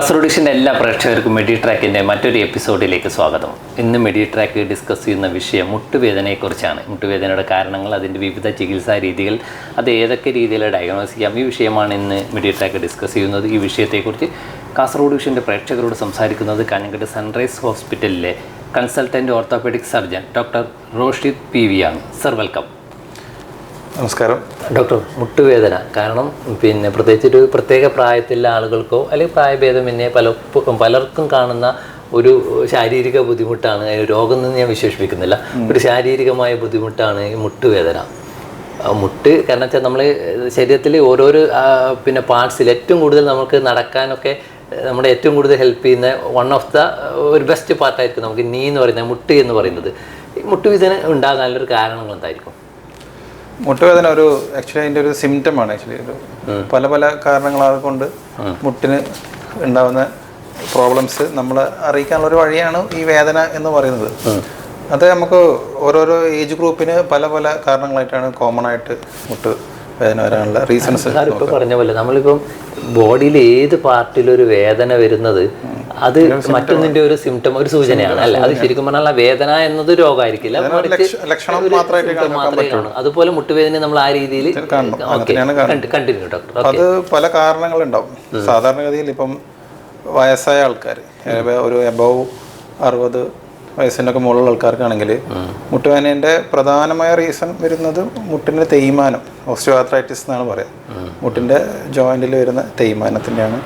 കാസർഗോഡ് വിഷൻ്റെ എല്ലാ പ്രേക്ഷകർക്കും മെഡിട്രാക്കിൻ്റെ മറ്റൊരു എപ്പിസോഡിലേക്ക് സ്വാഗതം. ഇന്ന് മെഡിട്രാക്ക് ഡിസ്കസ് ചെയ്യുന്ന വിഷയം മുട്ടുവേദനയെക്കുറിച്ചാണ്. മുട്ടുവേദനയുടെ കാരണങ്ങൾ, അതിൻ്റെ വിവിധ ചികിത്സാ രീതികൾ, അത് ഏതൊക്കെ രീതിയിൽ ഡയഗ്നോസ് ചെയ്യാം, ഈ വിഷയമാണ് ഇന്ന് മെഡിട്രാക്ക് ഡിസ്കസ് ചെയ്യുന്നത്. ഈ വിഷയത്തെക്കുറിച്ച് കാസർഗോഡ് വിഷൻ്റെ പ്രേക്ഷകരോട് സംസാരിക്കുന്നത് കാഞ്ഞങ്ങാട് സൺറൈസ് ഹോസ്പിറ്റലിലെ consultant orthopaedic surgeon doctor Roshid PV ആണ്. Sir, welcome. നമസ്കാരം ഡോക്ടർ. മുട്ടുവേദന കാരണം പ്രത്യേകിച്ച് ഒരു പ്രത്യേക പ്രായത്തിലുള്ള ആളുകൾക്കോ അല്ലെങ്കിൽ പ്രായഭേദമന്യേ പലർക്കും കാണുന്ന ഒരു ശാരീരിക ബുദ്ധിമുട്ടാണ്. രോഗം എന്ന് ഞാൻ വിശേഷിപ്പിക്കുന്നില്ല, ഒരു ശാരീരികമായ ബുദ്ധിമുട്ടാണ് ഈ മുട്ടുവേദന. മുട്ട് കാരണം വെച്ചാൽ നമ്മൾ ശരീരത്തിൽ ഓരോരോ പാർട്സിൽ ഏറ്റവും കൂടുതൽ നമുക്ക് നടക്കാനൊക്കെ നമ്മുടെ ഏറ്റവും കൂടുതൽ ഹെൽപ്പ് ചെയ്യുന്ന വൺ ഓഫ് ദ ഒരു ബെസ്റ്റ് പാർട്ടായിരിക്കും നമുക്ക് നീ എന്ന് പറയുന്നത്, മുട്ട് എന്ന് പറയുന്നത്. ഈ മുട്ടുവേദന ഉണ്ടാകാനുള്ളൊരു കാരണങ്ങൾ എന്തായിരിക്കും? മുട്ടുവേദന ആക്ച്വലി അതിൻ്റെ ഒരു സിംറ്റമാണ്. ആക്ച്വലി പല പല കാരണങ്ങളെ കൊണ്ട് മുട്ടിന് ഉണ്ടാകുന്ന പ്രോബ്ലംസ് നമ്മൾ അറിയിക്കാനുള്ള ഒരു വഴിയാണ് ഈ വേദന എന്ന് പറയുന്നത്. അത് നമുക്ക് ഓരോരോ ഏജ് ഗ്രൂപ്പിന് പല പല കാരണങ്ങളായിട്ടാണ് കോമൺ ആയിട്ട് മുട്ട് വേദന വരാനുള്ള റീസൺസ്. ഇപ്പോൾ പറഞ്ഞ പോലെ നമ്മളിപ്പം ബോഡിയിൽ ഏത് പാർട്ടിലൊരു വേദന വരുന്നത് അത് മറ്റൊന്നിന്റെ ഒരു സിംറ്റം, ഒരു സൂചനയാണ് അല്ല. അത് ശരിക്കും പറഞ്ഞാൽ വേദന എന്നത് രോഗമായിരിക്കില്ല, മാത്രമേ കാണൂ. അതുപോലെ മുട്ടുവേദന നമ്മൾ ആ രീതിയിൽ കണ്ടിന്യൂ ഡോക്ടർ. അത് പല കാരണങ്ങളുണ്ടാവും. സാധാരണഗതിയിൽ ഇപ്പം വയസ്സായ ആൾക്കാർ, ഒരു എബവ് 60 വയസ്സിനൊക്കെ മുകളിലുള്ള ആൾക്കാർക്കാണെങ്കിൽ മുട്ടുവേദനേൻ്റെ പ്രധാനമായ റീസൺ വരുന്നത് മുട്ടിൻ്റെ തേയ്മാനം, ഓസ്റ്റിയോആർത്രൈറ്റിസ് എന്നാണ് പറയാം. മുട്ടിൻ്റെ ജോയിൻറ്റിൽ വരുന്ന തേയ്മാനത്തിൻ്റെയാണ്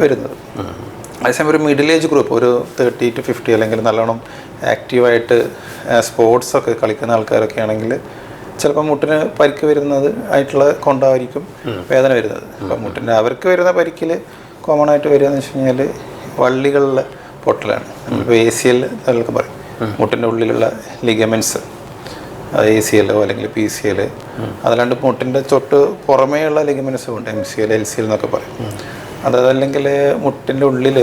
വരുന്നത്. അതേസമയം ഒരു മിഡിൽ ഏജ് ഗ്രൂപ്പ്, ഒരു 30 to 50 അല്ലെങ്കിൽ നല്ലോണം ആക്റ്റീവായിട്ട് സ്പോർട്സൊക്കെ കളിക്കുന്ന ആൾക്കാരൊക്കെ ആണെങ്കിൽ ചിലപ്പോൾ മുട്ടിന് പരിക്ക് വരുന്നത് ആയിട്ടുള്ള കൊണ്ടായിരിക്കും വേദന വരുന്നത്. അപ്പം മുട്ടിൻ്റെ അവർക്ക് വരുന്ന പരിക്കിൽ കോമൺ ആയിട്ട് വരിക എന്ന് വെച്ച് കഴിഞ്ഞാൽ വള്ളികളിലെ പൊട്ടലാണ്. ഇപ്പോൾ ACL എന്നൊക്കെ പറയും. മുട്ടിൻ്റെ ഉള്ളിലുള്ള ലിഗമെൻറ്റ്സ്, ACL അല്ലെങ്കിൽ PCL, അതല്ലാണ്ട് മുട്ടിൻ്റെ തൊട്ട് പുറമേയുള്ള ലിഗമെൻറ്റ്സും ഉണ്ട്, MCL LCL എന്നൊക്കെ പറയും. അതല്ലെങ്കിൽ മുട്ടിൻ്റെ ഉള്ളിൽ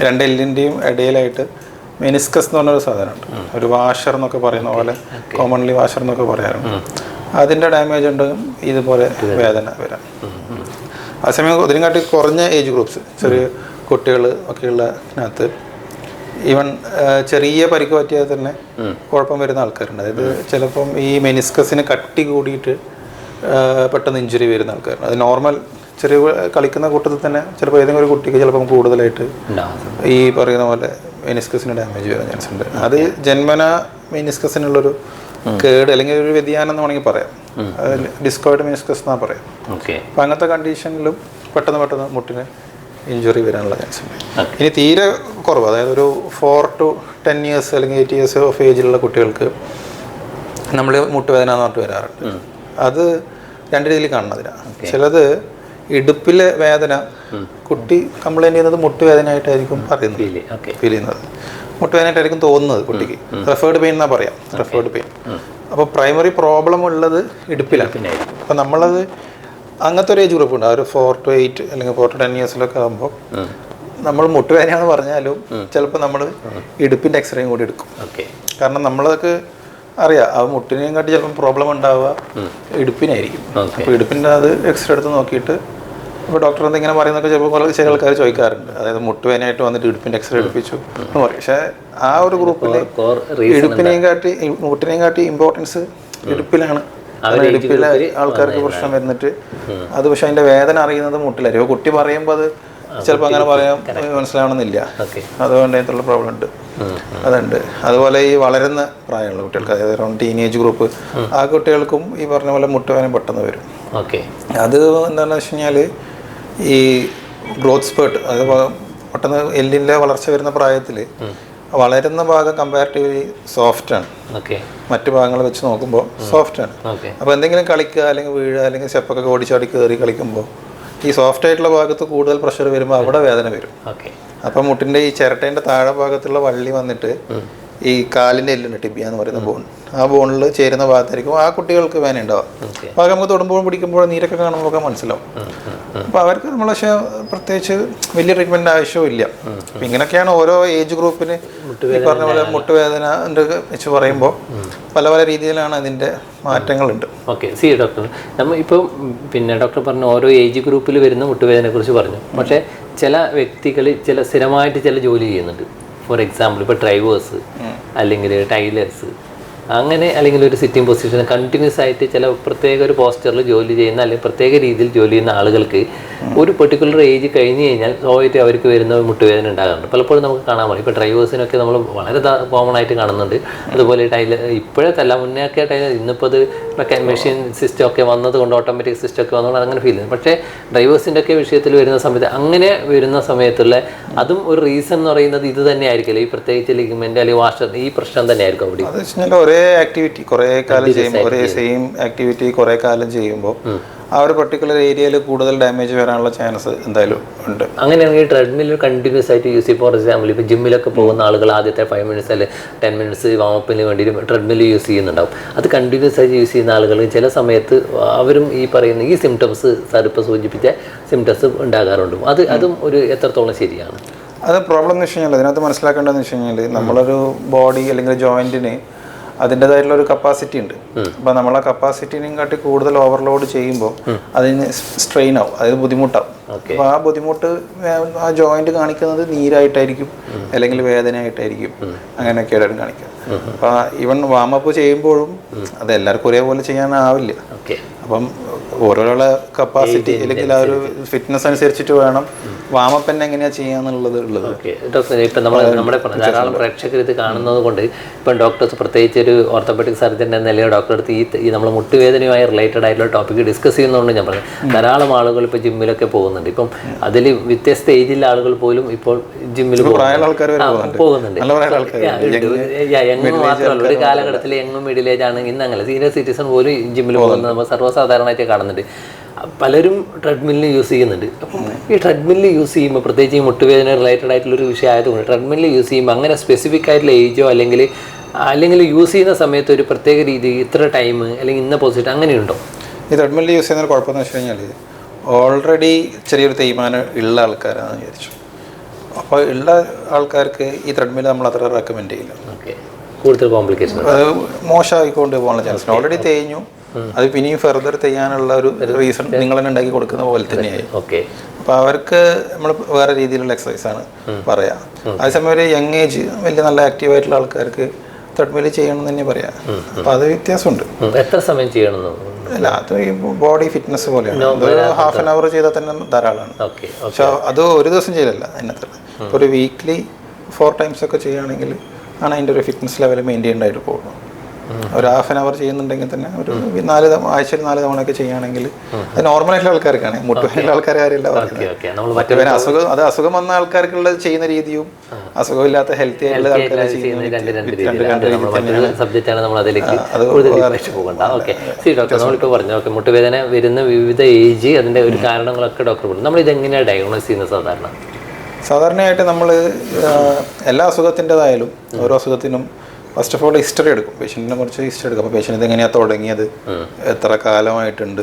2 എല്ലിൻ്റെയും ഇടയിലായിട്ട് മെനിസ്കസ് എന്ന് പറഞ്ഞൊരു സാധനമുണ്ട്. ഒരു വാഷർ എന്നൊക്കെ പറയുന്ന പോലെ, കോമൺലി വാഷർ എന്നൊക്കെ പറയാറുണ്ട്. അതിൻ്റെ ഡാമേജ് ഉണ്ടെങ്കിൽ ഇതുപോലെ വേദന വരാം. അതേസമയം ഇതിനെക്കാട്ടി കുറഞ്ഞ ഏജ് ഗ്രൂപ്പ്സ്, ചെറിയ കുട്ടികൾ ഒക്കെയുള്ളതിനകത്ത് ഈവൻ ചെറിയ പരിക്ക് പറ്റിയാൽ തന്നെ കുഴപ്പം വരുന്ന ആൾക്കാരുണ്ട്. അതായത് ചിലപ്പം ഈ മെനിസ്കസിന് കട്ടി കൂടിയിട്ട് പെട്ടെന്ന് ഇഞ്ചുറി വരുന്ന ആൾക്കാരുണ്ട്. അത് നോർമൽ ചെറിയ കളിക്കുന്ന കൂട്ടത്തിൽ തന്നെ ചിലപ്പോൾ ഏതെങ്കിലും ഒരു കുട്ടിക്ക് ചിലപ്പം കൂടുതലായിട്ട് ഈ പറയുന്ന പോലെ മെനിസ്കസിന് ഡാമേജ് വരാൻ ചാൻസ് ഉണ്ട്. അത് ജന്മന മെനിസ്കസിനുള്ളൊരു കേട് അല്ലെങ്കിൽ ഒരു വ്യതിയാനം എന്ന് വേണമെങ്കിൽ പറയാം. അത് ഡിസ്കോയിഡ് മെനിസ്കസ് എന്നാണ് പറയാം. അപ്പം അങ്ങനത്തെ കണ്ടീഷനിലും പെട്ടെന്ന് മുട്ടിന് ഇഞ്ചുറി വരാനുള്ള ചാൻസ് ഉണ്ട്. ഇനി തീരെ കുറവ്, അതായത് ഒരു 4 to 10 years അല്ലെങ്കിൽ 8 years ഓഫ് ഏജിലുള്ള കുട്ടികൾക്ക് നമ്മൾ മുട്ടുവേദന എന്ന് പറഞ്ഞിട്ട് വരാറുണ്ട്. അത് 2 രീതിയിൽ കാണുന്നതിനാണ്. ചിലത് ഇടുപ്പിലെ വേദന കുട്ടി കംപ്ലൈൻറ്റ് ചെയ്യുന്നത് മുട്ടുവേദനയായിട്ടായിരിക്കും ഫീൽ ചെയ്യുന്നത്, മുട്ടുവേദനയായിട്ടായിരിക്കും തോന്നുന്നത് കുട്ടിക്ക്. റെഫേർഡ് പെയിൻ എന്നാ പറയാം, റെഫേർഡ് പെയിൻ. അപ്പോൾ പ്രൈമറി പ്രോബ്ലം ഉള്ളത് ഇടുപ്പിലാണ്. അപ്പോൾ നമ്മളത് അങ്ങനത്തെ ഒരു ഏജ് ഗ്രൂപ്പ് ഉണ്ട്, ആ ഒരു 4 to 8 അല്ലെങ്കിൽ 4 to 10 yearsലൊക്കെ ആകുമ്പോൾ നമ്മൾ മുട്ടുവേദനയാണെന്ന് പറഞ്ഞാലും ചിലപ്പോൾ നമ്മൾ ഇടുപ്പിൻ്റെ എക്സ്റേയും കൂടി എടുക്കും. കാരണം നമ്മളതൊക്കെ അറിയാം, ആ മുട്ടിനെയും കാട്ടി ചിലപ്പോൾ പ്രോബ്ലം ഉണ്ടാവുക ഇടുപ്പിനായിരിക്കും. അപ്പോൾ ഇടുപ്പിൻ്റെ അത് എക്സ്റേ എടുത്ത് നോക്കിയിട്ട് ഇപ്പോൾ ഡോക്ടർ എന്തെങ്കിലും പറയുന്നതൊക്കെ ചിലപ്പോൾ ചില ആൾക്കാർ ചോദിക്കാറുണ്ട്. അതായത് മുട്ടുവേദനയായിട്ട് വന്നിട്ട് ഇടുപ്പിൻ്റെ എക്സ്റേ എടുപ്പിച്ചു എന്ന് പറയും. പക്ഷേ ആ ഒരു ഗ്രൂപ്പിൽ മുട്ടിനെയും കാട്ടി ഇമ്പോർട്ടൻസ് ഇടുപ്പിലാണ്. ഇടുപ്പിലെ ആൾക്കാർക്ക് പ്രശ്നം വരുന്നിട്ട് അത് പക്ഷെ അതിൻ്റെ വേദന അറിയുന്നത് മുട്ടിലായിരിക്കും. കുട്ടി പറയുമ്പോൾ അത് ചിലപ്പോൾ അങ്ങനെ പറയാൻ മനസ്സിലാവണമെന്നില്ല. അതുകൊണ്ട് അതിനുള്ള പ്രോബ്ലം ഉണ്ട്, അതുണ്ട്. അതുപോലെ ഈ വളരുന്ന പ്രായമുള്ള കുട്ടികൾക്ക്, അതായത് അറൗണ്ട് ടീനേജ് ഗ്രൂപ്പ്, ആ കുട്ടികൾക്കും ഈ പറഞ്ഞ പോലെ മുട്ടുവേദന പെട്ടെന്ന് വരും. അത് എന്താണെന്ന് വെച്ച് കഴിഞ്ഞാൽ ഈ ഗ്രോത്ത് സ്പേർട്ട്, അത് പെട്ടെന്ന് എല്ലിൻ്റെ വളർച്ച വരുന്ന പ്രായത്തിൽ വളരുന്ന ഭാഗം കമ്പാരിറ്റീവ്ലി സോഫ്റ്റാണ്, മറ്റു ഭാഗങ്ങൾ വെച്ച് നോക്കുമ്പോൾ സോഫ്റ്റാണ്. അപ്പോൾ എന്തെങ്കിലും കളിക്കുക അല്ലെങ്കിൽ വീഴുക അല്ലെങ്കിൽ സ്റ്റെപ്പൊക്കെ ഓടിച്ചാടി കയറി കളിക്കുമ്പോൾ ഈ സോഫ്റ്റ് ആയിട്ടുള്ള ഭാഗത്ത് കൂടുതൽ പ്രഷർ വരുമ്പോൾ അവിടെ വേദന വരും. അപ്പം മുട്ടിൻ്റെ ഈ ചിരട്ടേൻ്റെ താഴെ ഭാഗത്തുള്ള വള്ളി വന്നിട്ട് ഈ കാലിൻ്റെ എല്ലുണ്ട് ടിബിയ എന്ന് പറയുന്ന ബോൺ, ആ ബോണിൽ ചേരുന്ന ഭാഗത്തായിരിക്കും ആ കുട്ടികൾക്ക് വേന ഉണ്ടാവുക. അപ്പോൾ അത് നമുക്ക് തൊടുമ്പോഴും പിടിക്കുമ്പോഴും നീരൊക്കെ കാണുമ്പോഴൊക്കെ മനസ്സിലാവും. അപ്പോൾ അവർക്ക് നമ്മൾ പക്ഷേ പ്രത്യേകിച്ച് വലിയ ട്രീറ്റ്മെൻറ്റ് ആവശ്യമില്ല. അപ്പം ഇങ്ങനെയൊക്കെയാണ് ഓരോ ഏജ് ഗ്രൂപ്പിന് ഈ പറഞ്ഞ പോലെ മുട്ടുവേദന വെച്ച് പറയുമ്പോൾ പല പല രീതിയിലാണ് അതിൻ്റെ മാറ്റങ്ങളുണ്ട്. ഓക്കെ, സി ഡോക്ടർ, നമ്മൾ ഇപ്പോൾ പിന്നെ ഡോക്ടർ പറഞ്ഞ ഓരോ ഏജ് ഗ്രൂപ്പിൽ വരുന്ന മുട്ടുവേദനയെ കുറിച്ച് പറഞ്ഞു. പക്ഷേ ചില വ്യക്തികൾ സ്ഥിരമായിട്ട് ചില ജോലി ചെയ്യുന്നുണ്ട്. ഫോർ എക്സാമ്പിൾ ഇപ്പോൾ ഡ്രൈവേഴ്സ് അല്ലെങ്കിൽ ടൈലേഴ്സ് അങ്ങനെ, അല്ലെങ്കിൽ ഒരു സിറ്റിംഗ് പൊസിഷൻ കണ്ടിന്യൂസ് ആയിട്ട് ചില പ്രത്യേക ഒരു പോസ്റ്ററിൽ ജോലി ചെയ്യുന്ന അല്ലെങ്കിൽ പ്രത്യേക രീതിയിൽ ജോലി ചെയ്യുന്ന ആളുകൾക്ക് ഒരു പെർട്ടിക്കുലർ ഏജ് കഴിഞ്ഞ് കഴിഞ്ഞാൽ സ്വാഭാവികമായിട്ട് അവർക്ക് വരുന്ന മുട്ടുവേദന ഉണ്ടാകാറുണ്ട്. പലപ്പോഴും നമുക്ക് കാണാൻ പറ്റും. ഇപ്പോൾ ഡ്രൈവേഴ്സിനൊക്കെ നമ്മൾ വളരെ കോമൺ ആയിട്ട് കാണുന്നുണ്ട്. അതുപോലെ ഇപ്പോഴത്തല്ല, മുന്നേ ഒക്കെ ഇന്നിപ്പോൾ അത് മെഷീൻ സിസ്റ്റം ഒക്കെ വന്നതുകൊണ്ട്, ഓട്ടോമാറ്റിക് സിസ്റ്റം ഒക്കെ വന്നതുകൊണ്ട് അങ്ങനെ ഫീൽ ചെയ്യുന്നത്. പക്ഷേ ഡ്രൈവേഴ്സിൻ്റെ ഒക്കെ വിഷയത്തിൽ വരുന്ന സമയത്ത് അങ്ങനെ വരുന്ന സമയത്തുള്ള അതും ഒരു റീസൺ എന്ന് പറയുന്നത് ഇത് തന്നെ ആയിരിക്കില്ല, ഈ പ്രത്യേകിച്ച് ലിഗ്മെന്റ് അല്ലെങ്കിൽ വാഷർ ഈ പ്രശ്നം തന്നെ ആയിരിക്കും അവിടെ. ഒരേ ആക്ടിവിറ്റി കുറേ കാലം ചെയ്യുമ്പോൾ, ഒരേ സെയിം ആക്ടിവിറ്റി കുറേ കാലം ചെയ്യുമ്പോൾ ആ ഒരു പെർട്ടിക്കുലർ ഏരിയയിൽ കൂടുതൽ ഡാമേജ് വരാനുള്ള ചാൻസ് എന്തായാലും ഉണ്ട്. അങ്ങനെയാണെങ്കിൽ ട്രെഡ്മിൽ കണ്ടിന്യൂസ് ആയിട്ട് യൂസ് ചെയ്യും. ഫോർ എക്സാമ്പിൾ ഇപ്പോൾ ജിമ്മിലൊക്കെ പോകുന്ന ആളുകൾ ആദ്യത്തെ 5 മിനിറ്റ്സ് അല്ലെങ്കിൽ 10 മിനിറ്റ്സ് വാമപ്പിന് വേണ്ടി ട്രെഡ്മിൽ യൂസ് ചെയ്യുന്നുണ്ടാവും. അത് കണ്ടിന്യൂസ് ആയിട്ട് യൂസ് ചെയ്യുന്ന ആളുകൾ ചില സമയത്ത് അവരും ഈ പറയുന്ന ഈ സിംറ്റംസ്, സാർ ഇപ്പോൾ സൂചിപ്പിച്ച സിംറ്റംസ് ഉണ്ടാകാറുണ്ട്. അതും ഒരു എത്രത്തോളം ശരിയാണ്? അത് പ്രോബ്ലം എന്ന് വെച്ച് കഴിഞ്ഞാൽ അതിനകത്ത് മനസ്സിലാക്കേണ്ടതെന്ന് വെച്ച് കഴിഞ്ഞാൽ നമ്മളൊരു ബോഡി അല്ലെങ്കിൽ ജോയിൻറ്റിന് അതിൻ്റെതായിട്ടുള്ള ഒരു കപ്പാസിറ്റി ഉണ്ട്. അപ്പോൾ നമ്മൾ ആ കപ്പാസിറ്റിനെയും കാട്ടി കൂടുതൽ ഓവർലോഡ് ചെയ്യുമ്പോൾ അതിന് സ്ട്രെയിൻ ആവും, അതായത് ബുദ്ധിമുട്ടാവും. അപ്പോൾ ആ ബുദ്ധിമുട്ട് ആ ജോയിന്റ് കാണിക്കുന്നത് നീരായിട്ടായിരിക്കും അല്ലെങ്കിൽ വേദനയായിട്ടായിരിക്കും, അങ്ങനെയൊക്കെയായിട്ട് കാണിക്കുക. അപ്പോൾ ഈവൻ വാമപ്പ് ചെയ്യുമ്പോഴും അത് എല്ലാവർക്കും ഒരേപോലെ ചെയ്യാനാവില്ല. അപ്പം ഓരോരുള്ള കപ്പാസിറ്റി അല്ലെങ്കിൽ ആ ഒരു ഫിറ്റ്നസ് അനുസരിച്ചിട്ട് വേണം വാമപ്പ് തന്നെ എങ്ങനെയാണ് ചെയ്യാന്നുള്ളത് ഉള്ളത്. ഡോക്ടർ, ഇപ്പം നമ്മുടെ ധാരാളം പ്രേക്ഷകർ ഇത് കാണുന്നത് കൊണ്ട് ഇപ്പം ഡോക്ടേഴ്സ്, പ്രത്യേകിച്ച് ഒരു ഓർത്തോപെഡിക് സർജൻ എന്ന നിലയിൽ ഡോക്ടർ അടുത്ത് ഈ നമ്മൾ മുട്ടുവേദനയുമായി റിലേറ്റഡ് ആയിട്ടുള്ള ടോപ്പിക്ക് ഡിസ്കസ് ചെയ്യുന്നതുകൊണ്ട് ഞാൻ പറഞ്ഞു, ധാരാളം ആളുകൾ ഇപ്പോൾ ജിമ്മിലൊക്കെ പോകുന്നുണ്ട്. ഇപ്പം അതിൽ വ്യത്യസ്ത ഏജിലെ ആളുകൾ പോലും ഇപ്പോൾ ജിമ്മിൽ പോകുന്നുണ്ട്. യങ്ങ് മാത്രമല്ല, ഒരു കാലഘട്ടത്തിൽ യങ്ങും മിഡിൽ ഏജ് ആണ്, ഇന്ന് അങ്ങനെ സീനിയർ സിറ്റിസൺ പോലും ജിമ്മിൽ പോകുന്നത് നമ്മൾ സർവ്വസാധാരണമായിട്ട് കാണുന്നുണ്ട്. പലരും ട്രെഡ്മില്ലിൽ യൂസ് ചെയ്യുന്നുണ്ട്. അപ്പം ഈ ട്രെഡ്മില്ലിൽ യൂസ് ചെയ്യുമ്പോൾ, പ്രത്യേകിച്ച് ഈ മുട്ടുവേദന റിലേറ്റഡ് ആയിട്ടുള്ളൊരു വിഷയം ആയതുകൊണ്ട് ട്രെഡ്മില്ലിൽ യൂസ് ചെയ്യുമ്പോൾ അങ്ങനെ സ്പെസിഫിക് ആയിട്ടുള്ള ഏജോ അല്ലെങ്കിൽ യൂസ് ചെയ്യുന്ന സമയത്ത് ഒരു പ്രത്യേക രീതി, ഇത്ര ടൈം അല്ലെങ്കിൽ ഇന്ന പൊസിഷൻ അങ്ങനെയുണ്ടോ? ഈ ട്രെഡ്മില്ലിൽ യൂസ് ചെയ്യുന്ന കുഴപ്പമെന്ന് വെച്ച് കഴിഞ്ഞാൽ ഓൾറെഡി ചെറിയൊരു തേയ്മാനം ഉള്ള ആൾക്കാരാണെന്ന് വിചാരിച്ചു. അപ്പോൾ ഉള്ള ആൾക്കാർക്ക് ഈ ത്രെഡ്മിൽ നമ്മൾ അത്ര റെക്കമെൻഡ് ചെയ്യില്ല. കൂടുതൽ കോംപ്ലിക്കേഷൻ അത് മോശമായിക്കൊണ്ട് പോകാനുള്ള ചാൻസ്. ഓൾറെഡി തേഞ്ഞു, അത് പിന്നെയും ഫെർദർ ചെയ്യാനുള്ള ഒരു റീസൺ നിങ്ങൾ തന്നെ ഉണ്ടാക്കി കൊടുക്കുന്ന പോലെ തന്നെയായി. അപ്പോൾ അവർക്ക് നമ്മൾ വേറെ രീതിയിലുള്ള എക്സസൈസാണ് പറയാം. അതേസമയം ഒരു യങ് ഏജ് വലിയ നല്ല ആക്റ്റീവായിട്ടുള്ള ആൾക്കാർക്ക് ത്രെഡ്മിൽ ചെയ്യണമെന്ന് തന്നെ പറയാം. അപ്പോൾ അത് വ്യത്യാസമുണ്ട്. എത്ര സമയം ചെയ്യണം? അല്ല, അത് ഈ ബോഡി ഫിറ്റ്നസ് പോലെയാണ്. ഒരു ഹാഫ് ആൻ അവർ ചെയ്താൽ തന്നെ ധാരാളമാണ്. പക്ഷെ അത് ഒരു ദിവസം ചെയ്യലല്ല, അതിനകത്ത് ഇപ്പോൾ ഒരു വീക്ക്ലി 4 times ഒക്കെ ചെയ്യുകയാണെങ്കിൽ ആണ് അതിൻ്റെ ഒരു ഫിറ്റ്നസ് ലെവൽ മെയിൻറ്റെയിൻഡ് ആയിട്ട് പോകുന്നത്. ഒരു ഹാഫ് ആൻ അവർ ചെയ്യുന്നുണ്ടെങ്കിൽ തന്നെ ഒരു ആഴ്ചയിൽ 4 തവണയൊക്കെ ചെയ്യുകയാണെങ്കിൽ അത് നോർമലായിട്ടുള്ള ആൾക്കാർക്കാണ്, മുട്ടുവേദനയുള്ള ആൾക്കാർ കാര്യമല്ല പറയുന്നത്. അസുഖം വന്ന ആൾക്കാർക്കുള്ള ചെയ്യുന്ന രീതിയും അസുഖമില്ലാത്ത ഹെൽത്തി ആയിട്ടുള്ള ആൾക്കാർ പറഞ്ഞു. മുട്ടുവേദന വരുന്ന വിവിധ ഏജ്, അതിന്റെ ഒരു കാരണങ്ങളൊക്കെ ഡോക്ടർ പറഞ്ഞു. നമ്മൾ ഇതെങ്ങനെയാണ് ഡയഗ്നോസ് ചെയ്യുന്നത്? സാധാരണയായിട്ട് നമ്മൾ എല്ലാ അസുഖത്തിൻ്റെതായാലും ഓരോ അസുഖത്തിനും ഫസ്റ്റ് ഓഫ് ഓൾ ഹിസ്റ്ററി എടുക്കും, പേഷ്യൻറ്റിനെ കുറിച്ച് ഹിസ്റ്ററി എടുക്കും. അപ്പോൾ പേഷ്യൻ്റ് ഇതെങ്ങനെയാണ് തുടങ്ങിയത്, എത്ര കാലമായിട്ടുണ്ട്,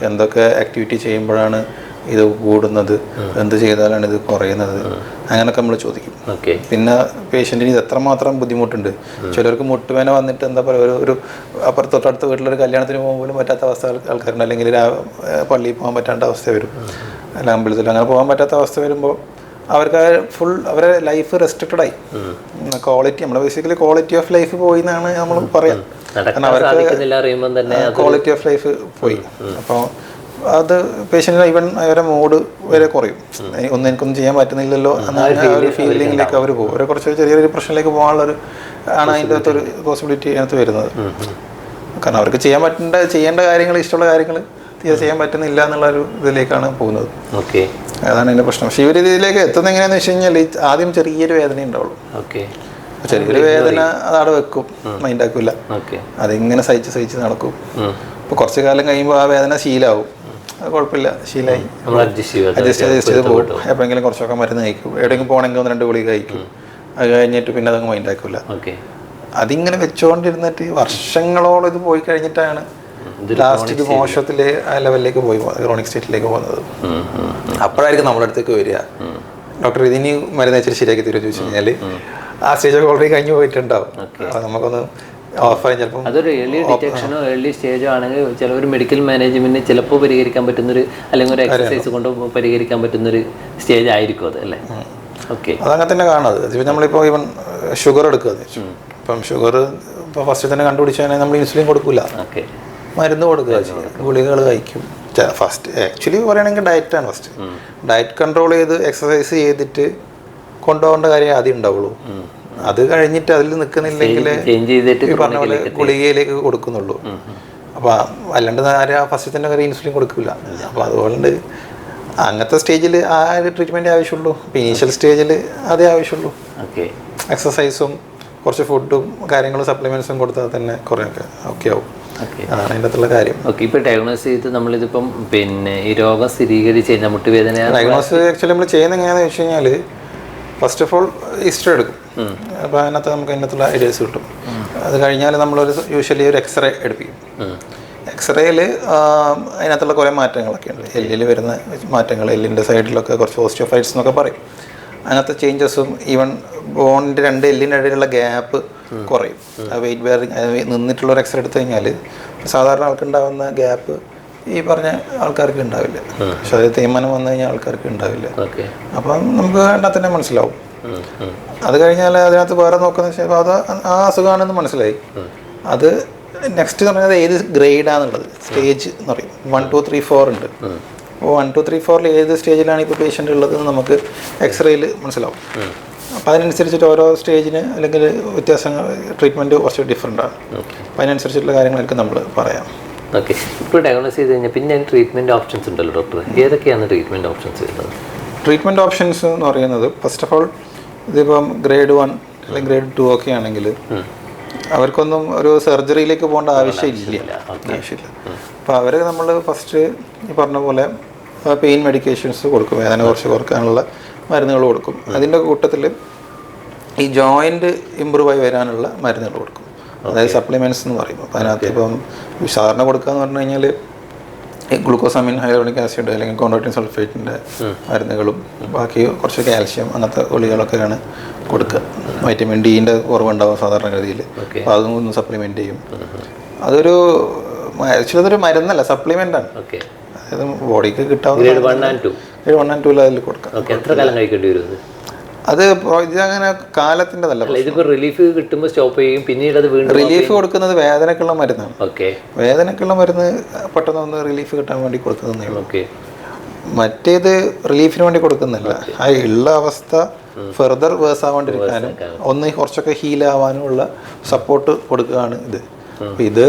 എന്തൊക്കെ ആക്ടിവിറ്റി ചെയ്യുമ്പോഴാണ് ഇത് കൂടുന്നത്, എന്ത് ചെയ്താലാണ് ഇത് കുറയുന്നത്, അങ്ങനെയൊക്കെ നമ്മൾ ചോദിക്കും. പിന്നെ പേഷ്യൻറ്റിന് ഇത് എത്രമാത്രം ബുദ്ധിമുട്ടുണ്ട്. ചിലർക്ക് മുട്ടുവേന വന്നിട്ട് എന്താ പറയുക, ഒരു അപ്പുറത്ത് തൊട്ടടുത്ത വീട്ടിലൊരു കല്യാണത്തിന് പോകാൻ പറ്റാത്ത അവസ്ഥ ആൾക്കാരുണ്ട്, അല്ലെങ്കിൽ പള്ളിയിൽ പോകാൻ പറ്റാത്ത അവസ്ഥ വരും, അല്ല അമ്പലത്തിൽ അങ്ങനെ പോകാൻ പറ്റാത്ത അവസ്ഥ വരുമ്പോൾ അവർക്ക് ഫുൾ അവരെ ലൈഫ് റെസ്ട്രിക്റ്റഡ് ആയി. ക്വാളിറ്റി, നമ്മൾ ബേസിക്കലി ക്വാളിറ്റി ഓഫ് ലൈഫ് പോയി എന്നാണ് നമ്മൾ പറയാം. കാരണം അവർക്ക് ക്വാളിറ്റി ഓഫ് ലൈഫ് പോയി. അപ്പോൾ അത് പേഷ്യൻറ്റിന് ഈവൻ അവരെ മൂഡ് വരെ കുറയും. എനിക്കൊന്നും ചെയ്യാൻ പറ്റുന്നില്ലല്ലോ എന്ന ഒരു ഫീലിംഗിലേക്ക് അവർ പോകും. അവരെ കുറച്ച് ചെറിയൊരു പ്രശ്നത്തിലേക്ക് പോകാനുള്ളൊരു ആണ് അതിൻ്റെ അകത്തൊരു പോസിബിലിറ്റി അതിനകത്ത് വരുന്നത്. കാരണം അവർക്ക് ചെയ്യേണ്ട കാര്യങ്ങൾ, ഇഷ്ടമുള്ള കാര്യങ്ങൾ ചെയ്യാൻ പറ്റുന്നില്ല എന്നുള്ള ഒരു ഇതിലേക്കാണ് പോകുന്നത്. അതാണ് അതിൻ്റെ പ്രശ്നം. പക്ഷേ ഈ ഒരു രീതിയിലേക്ക് എത്തുന്നത് എങ്ങനെയാണെന്ന് വെച്ച് കഴിഞ്ഞാൽ ആദ്യം ചെറിയൊരു വേദന ഉണ്ടാവുള്ളൂ. ചെറിയൊരു വേദന അതവിടെ വെക്കും, മൈൻഡാക്കില്ല, അതിങ്ങനെ സഹിച്ച് നടക്കും. ഇപ്പോൾ കുറച്ച് കാലം കഴിയുമ്പോൾ ആ വേദന ശീലമാവും. അത് കുഴപ്പമില്ല, ശീലമായി അഡ്ജസ്റ്റ് ചെയ്ത് പോകും. എപ്പോഴെങ്കിലും കുറച്ചൊക്കെ മരുന്ന് കഴിക്കും, എവിടെയെങ്കിലും പോകണമെങ്കിൽ 1-2 ഗുളിക കഴിക്കും. അത് കഴിഞ്ഞിട്ട് പിന്നെ അതങ്ങ് മൈൻഡാക്കില്ല. അതിങ്ങനെ വെച്ചുകൊണ്ടിരുന്നിട്ട് വർഷങ്ങളോളം ഇത് പോയി കഴിഞ്ഞിട്ടാണ് ലാസ്റ്റ് ഇത് മോശത്തില് ആ ലെവലിലേക്ക് പോയി ക്രോണിക് സ്റ്റേറ്റിലേക്ക് പോകുന്നത്. അപ്പോഴായിരിക്കും നമ്മുടെ അടുത്തേക്ക് വരിക, ഡോക്ടർ ഇതിനി മരുന്ന് വെച്ചിട്ട് ശരിയാക്കി തരുമോ ചോദിച്ചു കഴിഞ്ഞാൽ ആ സ്റ്റേജൊക്കെ ഓൾറെഡി കഴിഞ്ഞു പോയിട്ടുണ്ടാവും. നമുക്കൊന്ന് ഓഫർ ചിലപ്പോൾ അതൊരു ഏർലി ഡിറ്റക്ഷനോ ഏർലി സ്റ്റേജോ ആണെങ്കിൽ ചില ഒരു മെഡിക്കൽ മാനേജ്മെന്റിന് ചിലപ്പോൾ പരിഹരിക്കാൻ പറ്റുന്നൊരു അല്ലെങ്കിൽ ഒരു എക്സസൈസ് കൊണ്ട് പരിഹരിക്കാൻ പറ്റുന്നൊരു സ്റ്റേജ് ആയിരിക്കും അത് അല്ലേ? ഓക്കെ, അതങ്ങനെ തന്നെ കാണുന്നത്. ഇപ്പം നമ്മളിപ്പോൾ ഈവൻ ഷുഗർ എടുക്കുക, ഇപ്പം ഷുഗർ ഇപ്പോൾ ഫസ്റ്റ് തന്നെ കണ്ടുപിടിച്ചാൽ നമ്മൾ ഇൻസുലിൻ കൊടുക്കില്ല, മരുന്ന് കൊടുക്കുക, ഗുളികകൾ കഴിക്കും. ഫസ്റ്റ് ആക്ച്വലി പറയുകയാണെങ്കിൽ ഡയറ്റാണ് ഫസ്റ്റ്. ഡയറ്റ് കൺട്രോൾ ചെയ്ത് എക്സസൈസ് ചെയ്തിട്ട് കൊണ്ടുപോകേണ്ട കാര്യം ആദ്യം ഉണ്ടാവുള്ളൂ. അത് കഴിഞ്ഞിട്ട് അതിൽ നിൽക്കുന്നില്ലെങ്കിൽ ഈ പറഞ്ഞ പോലെ ഗുളികയിലേക്ക് കൊടുക്കുന്നുള്ളൂ. അപ്പോൾ അല്ലാണ്ട് ആരും ഫസ്റ്റ് തന്നെ കാര്യം ഇൻസുലിൻ കൊടുക്കില്ല. അപ്പോൾ അതുകൊണ്ട് അങ്ങനത്തെ സ്റ്റേജിൽ ആ ഒരു ട്രീറ്റ്മെൻറ്റ് ആവശ്യമുള്ളൂ. ഇനീഷ്യൽ സ്റ്റേജിൽ അതേ ആവശ്യമുള്ളൂ. എക്സസൈസും കുറച്ച് ഫുഡും കാര്യങ്ങളും സപ്ലിമെൻറ്റ്സും കൊടുത്താൽ തന്നെ കുറേയൊക്കെ ഓക്കെ ആവും. അതാണ് അതിൻ്റെ അകത്തുള്ള കാര്യം. ഓക്കെ, ഇപ്പോൾ ഡയഗ്നോസ് ചെയ്ത് നമ്മളിതിപ്പം പിന്നെ ഈ രോഗം സ്ഥിരീകരിച്ച് കഴിഞ്ഞാൽ മുട്ടുവേദന ഡയഗ്നോസ് ആക്ച്വലി നമ്മൾ ചെയ്യുന്നത് എങ്ങനെയാണെന്ന് വെച്ച് കഴിഞ്ഞാൽ ഫസ്റ്റ് ഓഫ് ഓൾ ഹിസ്റ്ററി എടുക്കും. അപ്പോൾ അതിനകത്ത് നമുക്ക് അതിനകത്തുള്ള ഐഡിയാസ് കിട്ടും. അത് കഴിഞ്ഞാൽ നമ്മളൊരു യൂഷ്വലി ഒരു എക്സ്റേ എടുപ്പിക്കും. എക്സ്റേയിൽ അതിനകത്തുള്ള കുറേ മാറ്റങ്ങളൊക്കെ ഉണ്ട്. എല്ലിൽ വരുന്ന മാറ്റങ്ങൾ, എല്ലിൻ്റെ സൈഡിലൊക്കെ കുറച്ച് ഓസ്റ്റിയോഫൈറ്റ്സ് എന്നൊക്കെ പറയും. അങ്ങനത്തെ ചേഞ്ചസും ഈവൻ ബോണിൻ്റെ രണ്ട് എല്ലിൻ്റെ ഇടയിലുള്ള ഗ്യാപ്പ് കുറയും. വെയിറ്റ് ബെയറിങ് നിന്നിട്ടുള്ളൊരു എക്സ്റേ എടുത്തു കഴിഞ്ഞാൽ സാധാരണ ആൾക്കുണ്ടാവുന്ന ഗ്യാപ്പ് ഈ പറഞ്ഞ ആൾക്കാർക്ക് ഉണ്ടാവില്ല. പക്ഷെ അത് തേയ്മാനം വന്നു കഴിഞ്ഞാൽ ആൾക്കാർക്ക് ഉണ്ടാവില്ല. അപ്പം നമുക്ക് അതിനകത്ത് തന്നെ മനസ്സിലാവും. അത് കഴിഞ്ഞാൽ അതിനകത്ത് വേറെ നോക്കുന്ന വെച്ചാൽ അത് ആ അസുഖമാണെന്ന് മനസ്സിലായി. അത് നെക്സ്റ്റ് എന്ന് പറഞ്ഞാൽ ഏത് ഗ്രേഡാന്നുള്ളത് സ്റ്റേജ് എന്ന് പറയും. 1, 2, 3, 4 ഉണ്ട്. അപ്പോൾ 1, 2, 3, 4 ഏത് സ്റ്റേജിലാണ് ഇപ്പോൾ പേഷ്യൻ്റ് ഉള്ളതെന്ന് നമുക്ക് എക്സ്റേയിൽ മനസ്സിലാവും. അപ്പോൾ അതിനനുസരിച്ചിട്ട് ഓരോ സ്റ്റേജിന് അല്ലെങ്കിൽ വ്യത്യാസങ്ങൾ ട്രീറ്റ്മെൻറ്റ് കുറച്ച് ഡിഫറെൻ്റാണ്. അപ്പോൾ അതിനനുസരിച്ചിട്ടുള്ള കാര്യങ്ങളൊക്കെ നമ്മൾ പറയാം. ഓക്കെ, ഇപ്പോൾ ഡയഗ്നോസ് ചെയ്ത് കഴിഞ്ഞാൽ പിന്നെ ട്രീറ്റ്മെൻറ്റ് ഓപ്ഷൻസ് ഉണ്ടല്ലോ ഡോക്ടർ, ഏതൊക്കെയാണ് ട്രീറ്റ്മെൻറ്റ് ഓപ്ഷൻസ് വരുന്നത്? ട്രീറ്റ്മെൻറ്റ് ഓപ്ഷൻസ് എന്ന് പറയുന്നത് ഫസ്റ്റ് ഓഫ് ഓൾ ഇതിപ്പം ഗ്രേഡ് 1 അല്ലെങ്കിൽ ഗ്രേഡ് 2 ഒക്കെ ആണെങ്കിൽ അവർക്കൊന്നും ഒരു സർജറിയിലേക്ക് പോകേണ്ട ആവശ്യമില്ല. അപ്പോൾ അവർ നമ്മൾ ഫസ്റ്റ് ഈ പറഞ്ഞ പോലെ പെയിൻ മെഡിക്കേഷൻസ് കൊടുക്കും, വേദന കുറച്ച് കുറക്കാനുള്ള മരുന്നുകൾ കൊടുക്കും. അതിൻ്റെ കൂട്ടത്തിൽ ഈ ജോയിൻറ്റ് ഇമ്പ്രൂവായി വരാനുള്ള മരുന്നുകൾ കൊടുക്കും, അതായത് സപ്ലിമെൻറ്റ്സ് എന്ന് പറയും. അപ്പോൾ അതിനകത്ത് ഇപ്പം സാധാരണ കൊടുക്കുക എന്ന് പറഞ്ഞു കഴിഞ്ഞാൽ ഗ്ലൂക്കോസാമിൻ, ഹൈഡ്രോണിക് ആസിഡ് അല്ലെങ്കിൽ കോൺട്രാക്റ്റിൻ സൾഫേറ്റിൻ്റെ മരുന്നുകളും ബാക്കി കുറച്ച് കാൽഷ്യം അങ്ങനത്തെ ഗുളികളൊക്കെയാണ് കൊടുക്കുക. വൈറ്റമിൻ ഡിൻ്റെ കുറവുണ്ടാവും സാധാരണഗതിയിൽ, അപ്പോൾ അതും ഒന്ന് സപ്ലിമെൻറ്റ് ചെയ്യും. അതൊരു ആക്ച്വലി അതൊരു മരുന്നല്ല, സപ്ലിമെൻ്റാണ്. അതായത് ബോഡിക്ക് കിട്ടാവുന്ന ഗ്രേഡ് 1 and 2 അതിൽ കൊടുക്കാം. എത്ര കാലം കഴിക്കേണ്ടി വരും അത്? ഇതങ്ങനെ കാലത്തിൻ്റെതല്ല. റിലീഫ് കിട്ടുമ്പോൾ സ്റ്റോപ്പ് ചെയ്യും, പിന്നീട് അത് വീണ്ടും റിലീഫ് കൊടുക്കുന്നത് വേദനക്കുള്ള മരുന്നാണ്. വേദനക്കുള്ള മരുന്ന് പെട്ടെന്ന് ഒന്ന് റിലീഫ് കിട്ടാൻ വേണ്ടി കൊടുക്കുന്നതേ. മറ്റേത് റിലീഫിന് വേണ്ടി കൊടുക്കുന്നില്ല, ആ ഉള്ള അവസ്ഥ ഫെർദർ വേഴ്സ് ആവാണ്ടിരിക്കാനും ഒന്ന് കുറച്ചൊക്കെ ഹീലാവാനുമുള്ള സപ്പോർട്ട് കൊടുക്കുകയാണ് ഇത്. ഇത്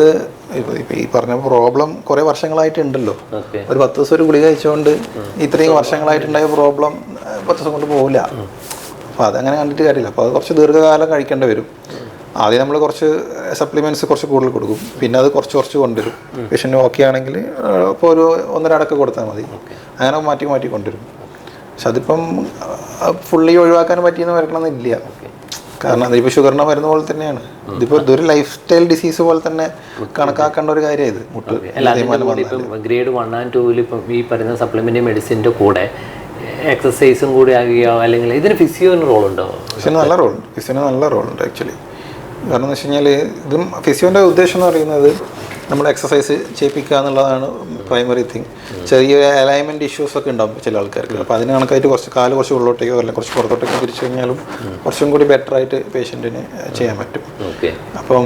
ഈ പറഞ്ഞ പ്രോബ്ലം കുറേ വർഷങ്ങളായിട്ടുണ്ടല്ലോ. ഒരു 10 ദിവസം ഒരു ഗുളിക കഴിച്ചുകൊണ്ട് ഇത്രയും വർഷങ്ങളായിട്ടുണ്ടായ പ്രോബ്ലം 10 ദിവസം കൊണ്ട് പോകില്ല. അപ്പോൾ അതങ്ങനെ കണ്ടിട്ട് കാര്യമില്ല. അപ്പോൾ അത് കുറച്ച് ദീർഘകാലം കഴിക്കേണ്ടി വരും. ആദ്യം നമ്മൾ കുറച്ച് സപ്ലിമെൻറ്റ്സ് കുറച്ച് കൂടുതൽ കൊടുക്കും, പിന്നെ അത് കുറച്ച് കൊണ്ടുവരും. പേഷ്യൻ്റ് ഓക്കെ ആണെങ്കിൽ ഇപ്പോൾ ഒരു 1.5 അടക്കം കൊടുത്താൽ മതി. അങ്ങനെ മാറ്റി കൊണ്ടുവരും. പക്ഷെ അതിപ്പം ഫുള്ളി ഒഴിവാക്കാൻ പറ്റിയെന്ന് വരണമെന്നില്ല. കാരണം അതിപ്പോൾ ഷുഗറിൻ്റെ മരുന്ന് പോലെ തന്നെയാണ്. ഇതിപ്പോൾ ഇതൊരു ലൈഫ് സ്റ്റൈൽ ഡിസീസ് പോലെ തന്നെ കണക്കാക്കേണ്ട ഒരു കാര്യം ഇത്. ഗ്രേഡ് 1 and 2 ഇപ്പം ഈ പറയുന്ന സപ്ലിമെൻ്റ് മെഡിസിൻ്റെ കൂടെ എക്സസൈസും കൂടി ആകുകയോ അല്ലെങ്കിൽ ഇതിന് ഫിസിയോന് റോളുണ്ടോ? ഫിസിയോന് നല്ല റോളുണ്ട് ആക്ച്വലി. കാരണം എന്ന് വെച്ച് കഴിഞ്ഞാൽ ഇതും ഫിസിയോൻ്റെ ഉദ്ദേശം എന്ന് പറയുന്നത് നമ്മൾ എക്സസൈസ് ചെയ്യിപ്പിക്കുക എന്നുള്ളതാണ് പ്രൈമറി തിങ്. ചെറിയ അലൈൻമെൻറ്റ് ഇഷ്യൂസൊക്കെ ഉണ്ടാകും ചില ആൾക്കാർക്ക്. അപ്പോൾ അതിന് കണക്കായിട്ട് കുറച്ച് ഉള്ളോട്ടേക്കോ അല്ലെങ്കിൽ കുറച്ച് പുറത്തോട്ടേക്കോ തിരിച്ചു കഴിഞ്ഞാലും കുറച്ചും കൂടി ബെറ്ററായിട്ട് പേഷ്യൻറ്റിന് ചെയ്യാൻ പറ്റും. അപ്പം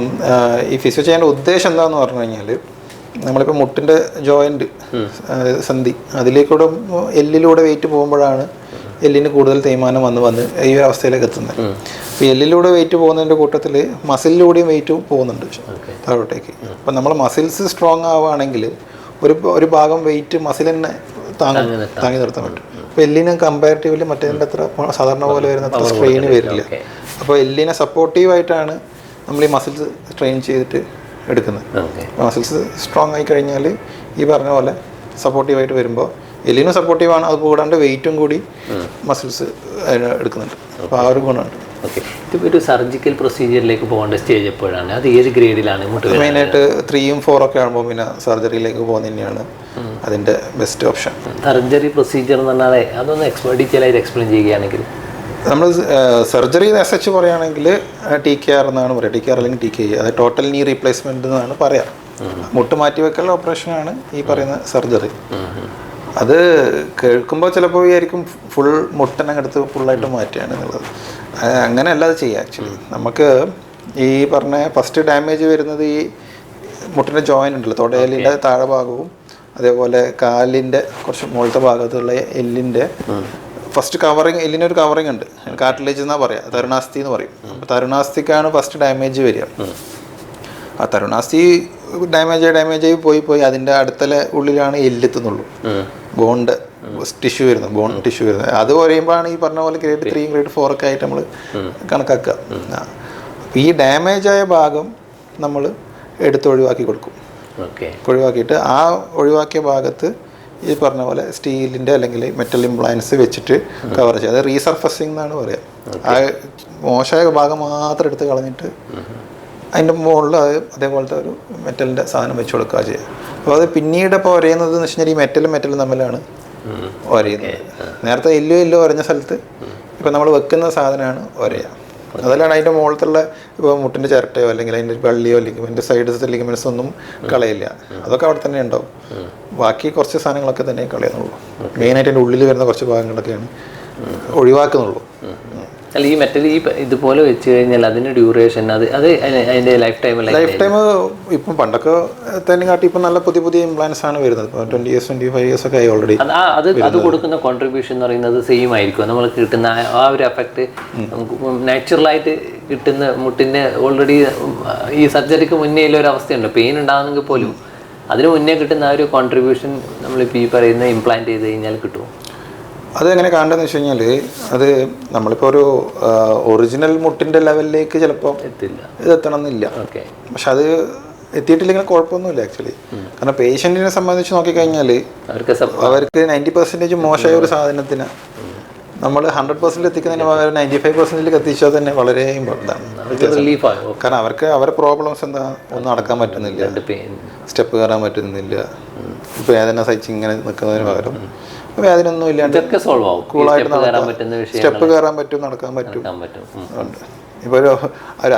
ഈ ഫിസിയോ ചെയ്യേണ്ട ഉദ്ദേശം എന്താണെന്ന് പറഞ്ഞു കഴിഞ്ഞാൽ നമ്മളിപ്പോൾ മുട്ടിൻ്റെ ജോയിൻറ്റ് സന്ധി അതിലേക്കൂടെ എല്ലിലൂടെ വെയിറ്റ് പോകുമ്പോഴാണ് എല്ലിന് കൂടുതൽ തേയ്മാനം വന്ന് ഈ ഒരു അവസ്ഥയിലേക്ക് എത്തുന്നത്. അപ്പോൾ എല്ലിലൂടെ വെയിറ്റ് പോകുന്നതിൻ്റെ കൂട്ടത്തിൽ മസിലിലൂടെയും വെയിറ്റ് പോകുന്നുണ്ട് താഴോട്ടേക്ക്. അപ്പം നമ്മൾ മസിൽസ് സ്ട്രോങ് ആവുകയാണെങ്കിൽ ഒരു ഭാഗം വെയിറ്റ് മസിൽ തന്നെ താങ്ങി നിർത്താൻ പറ്റും. അപ്പോൾ എല്ലിന് കമ്പാരിറ്റീവ്ലി മറ്റേതിൻ്റെ അത്ര സാധാരണ പോലെ വരുന്ന അത്ര സ്ട്രെയിൻ വരില്ല. അപ്പോൾ എല്ലിനെ സപ്പോർട്ടീവായിട്ടാണ് നമ്മൾ ഈ മസിൽസ് ട്രെയിൻ ചെയ്തിട്ട് എടുക്കുന്നത്. മസിൽസ് സ്ട്രോങ് ആയി കഴിഞ്ഞാൽ ഈ പറഞ്ഞ പോലെ സപ്പോർട്ടീവായിട്ട് വരുമ്പോൾ എല്ലിനും സപ്പോർട്ടീവാണ്, അത് കൂടാണ്ട് വെയിറ്റും കൂടി മസിൽസ് എടുക്കുന്നുണ്ട്. അപ്പോൾ ആ ഒരു ഗുണമുണ്ട്. ഓക്കെ, ഇതിപ്പോൾ ഒരു സർജിക്കൽ പ്രൊസീജിയറിലേക്ക് പോകേണ്ട സ്റ്റേജ് എപ്പോഴാണ്? അത് ഏത് ഗ്രേഡിലാണ് മുട്ടുവേദന? മെയിനായിട്ട് 3ഉം 4ഒക്കെ ആകുമ്പോൾ പിന്നെ സർജറിയിലേക്ക് പോകുന്നത് തന്നെയാണ് അതിൻ്റെ ബെസ്റ്റ് ഓപ്ഷൻ. സർജറി പ്രൊസീജിയർ എന്ന് പറഞ്ഞാൽ അതൊന്ന് ഡീറ്റെയിൽ ആയിട്ട് എക്സ്പ്ലെയിൻ ചെയ്യുകയാണെങ്കിൽ. നമ്മൾ സർജറി എസ് പറയുകയാണെങ്കിൽ TKR എന്നാണ് പറയുക. TKR അല്ലെങ്കിൽ TKE, അത് ടോട്ടൽ നീ റീപ്ലേസ്മെൻറ്റ് എന്നാണ് പറയാം. മുട്ട് മാറ്റിവെക്കലുള്ള ഓപ്പറേഷനാണ് ഈ പറയുന്ന സർജറി. അത് കേൾക്കുമ്പോൾ ചിലപ്പോൾ വിചാരിക്കും ഫുൾ മുട്ടനെ എടുത്ത് ഫുള്ളായിട്ട് മാറ്റുകയാണ് എന്നുള്ളത്. അങ്ങനെയല്ല അത് ചെയ്യുക. ആക്ച്വലി നമുക്ക് ഈ പറഞ്ഞ ഫസ്റ്റ് ഡാമേജ് വരുന്നത് ഈ മുട്ടിൻ്റെ ജോയിൻ്റ് ഉണ്ടല്ലോ, തൊടയലിൻ്റെ താഴെ ഭാഗവും അതേപോലെ കാലിൻ്റെ കുറച്ച് മുകളിലത്തെ ഭാഗത്തുള്ള എല്ലിൻ്റെ ഫസ്റ്റ് കവറിങ്, എല്ലിനൊരു കവറിങ് ഉണ്ട്, കാർട്ടിലേജ് എന്നാ പറയാം, തരുണാസ്ഥി എന്ന് പറയും. അപ്പോൾ തരുണാസ്ഥിക്കാണ് ഫസ്റ്റ് ഡാമേജ് വരിക. ആ തരുണാസ്ഥി ഡാമേജായി പോയി അതിൻ്റെ അടുത്തല ഉള്ളിലാണ് എല്ലെത്തുന്നുള്ളൂ, ബോണ്ട് ടിഷ്യൂ വരുന്നത്, ബോൺ ടിഷ്യൂ വരുന്നത്. അത് പറയുമ്പോഴാണ് ഈ പറഞ്ഞ പോലെ ഗ്രേഡ് 3 ഗ്രേഡ് 4 ഒക്കെ ആയിട്ട് നമ്മൾ കണക്കാക്കുക. ഈ ഡാമേജായ ഭാഗം നമ്മൾ ഒഴിവാക്കി കൊടുക്കും. ഒഴിവാക്കിയിട്ട് ആ ഒഴിവാക്കിയ ഭാഗത്ത് ഈ പറഞ്ഞ പോലെ സ്റ്റീലിൻ്റെ അല്ലെങ്കിൽ മെറ്റൽ ഇംപ്ലായൻസ് വെച്ചിട്ട് കവർ ചെയ്യുക. അത് റീസർഫസിങ് എന്നാണ് പറയുക. ആ മോശമായ ഭാഗം മാത്രം എടുത്ത് കളഞ്ഞിട്ട് അതിൻ്റെ മുകളിൽ അതേപോലത്തെ ഒരു മെറ്റലിൻ്റെ സാധനം വെച്ച് കൊടുക്കുക ചെയ്യുക. അപ്പോൾ അത് പിന്നീട് ഇപ്പോൾ ഒരയുന്നത് എന്ന് വെച്ച് കഴിഞ്ഞാൽ ഈ മെറ്റലും തമ്മിലാണ് ഒരയുന്നത്. നേരത്തെ എല്ലോ ഒരഞ്ഞ സ്ഥലത്ത് ഇപ്പോൾ നമ്മൾ വെക്കുന്ന സാധനമാണ് ഒരയുക. അതല്ലാണ്ട് അതിൻ്റെ മുകളിലുള്ള ഇപ്പോൾ മുട്ടിൻ്റെ ചിരട്ടയോ അല്ലെങ്കിൽ അതിൻ്റെ വള്ളിയോ ലിഗമെൻ്റ് സൈഡ്സ് ലിഗമെൻറ്റ്സ് ഒന്നും കളയില്ല. അതൊക്കെ അവിടെ തന്നെ ഉണ്ടാവും. ബാക്കി കുറച്ച് സാധനങ്ങളൊക്കെ തന്നെ കളയുന്നുള്ളൂ. മെയിനായിട്ട് അതിൻ്റെ ഉള്ളിൽ വരുന്ന കുറച്ച് ഭാഗങ്ങളൊക്കെയാണ് ഒഴിവാക്കുന്നുള്ളൂ. അല്ല, ഈ മെറ്റൽ ഈ ഇതുപോലെ വെച്ച് കഴിഞ്ഞാൽ അതിൻ്റെ ഡ്യൂറേഷൻ അതിൻ്റെ ലൈഫ് ടൈം ഇപ്പം പണ്ടൊക്കെ തന്നെ കാട്ടി ഇപ്പം നല്ല പുതിയ ഇംപ്ലാൻസ് ആണ് വരുന്നത്. ഇപ്പോൾ 20 years 25 years ഒക്കെ ആയി ഓൾറെഡി. അത് കൊടുക്കുന്ന കോൺട്രിബ്യൂഷൻ എന്ന് പറയുന്നത് സെയിം ആയിരിക്കും. നമ്മൾ കിട്ടുന്ന ആ ഒരു എഫക്റ്റ് നാച്ചുറലായിട്ട് കിട്ടുന്ന മുട്ടിൻ്റെ ഓൾറെഡി ഈ സർജറിക്ക് മുന്നേ ഒരു അവസ്ഥയുണ്ട്, പെയിൻ ഉണ്ടാകുന്നെങ്കിൽ പോലും അതിന് മുന്നേ കിട്ടുന്ന ആ ഒരു കോൺട്രിബ്യൂഷൻ നമ്മളിപ്പോൾ ഈ പറയുന്ന ഇംപ്ലാന്റ് ചെയ്ത് കഴിഞ്ഞാൽ കിട്ടുമോ? അതെങ്ങനെ കാണേണ്ടതെന്ന് വെച്ച് കഴിഞ്ഞാൽ അത് നമ്മളിപ്പോൾ ഒരു ഒറിജിനൽ മുട്ടിൻ്റെ ലെവലിലേക്ക് ചിലപ്പോൾ എത്തണം എന്നില്ല. പക്ഷെ അത് എത്തിയിട്ടില്ലെങ്കിൽ കുഴപ്പമൊന്നുമില്ല ആക്ച്വലി. കാരണം പേഷ്യൻറ്റിനെ സംബന്ധിച്ച് നോക്കിക്കഴിഞ്ഞാൽ അവർക്ക് 90% മോശമായ ഒരു സാധനത്തിന് നമ്മൾ 100% എത്തിക്കുന്നതിന് പകരം 95% എത്തിച്ചാൽ തന്നെ വളരെ ഇമ്പോർട്ടൻ്റ് ആണ്. കാരണം അവർക്ക് അവരുടെ പ്രോബ്ലംസ് എന്താ, ഒന്നും നടക്കാൻ പറ്റുന്നില്ല, സ്റ്റെപ്പ് കയറാൻ പറ്റുന്നില്ല, ഇപ്പോൾ വേദന സഹിച്ച് ഇങ്ങനെ നിൽക്കുന്നതിന് പകരം വേദനയൊന്നും ഇല്ലാണ്ട് കൂളായിട്ട് സ്റ്റെപ്പ് കയറാൻ പറ്റും, നടക്കാൻ പറ്റും. ഇപ്പോൾ ഒരു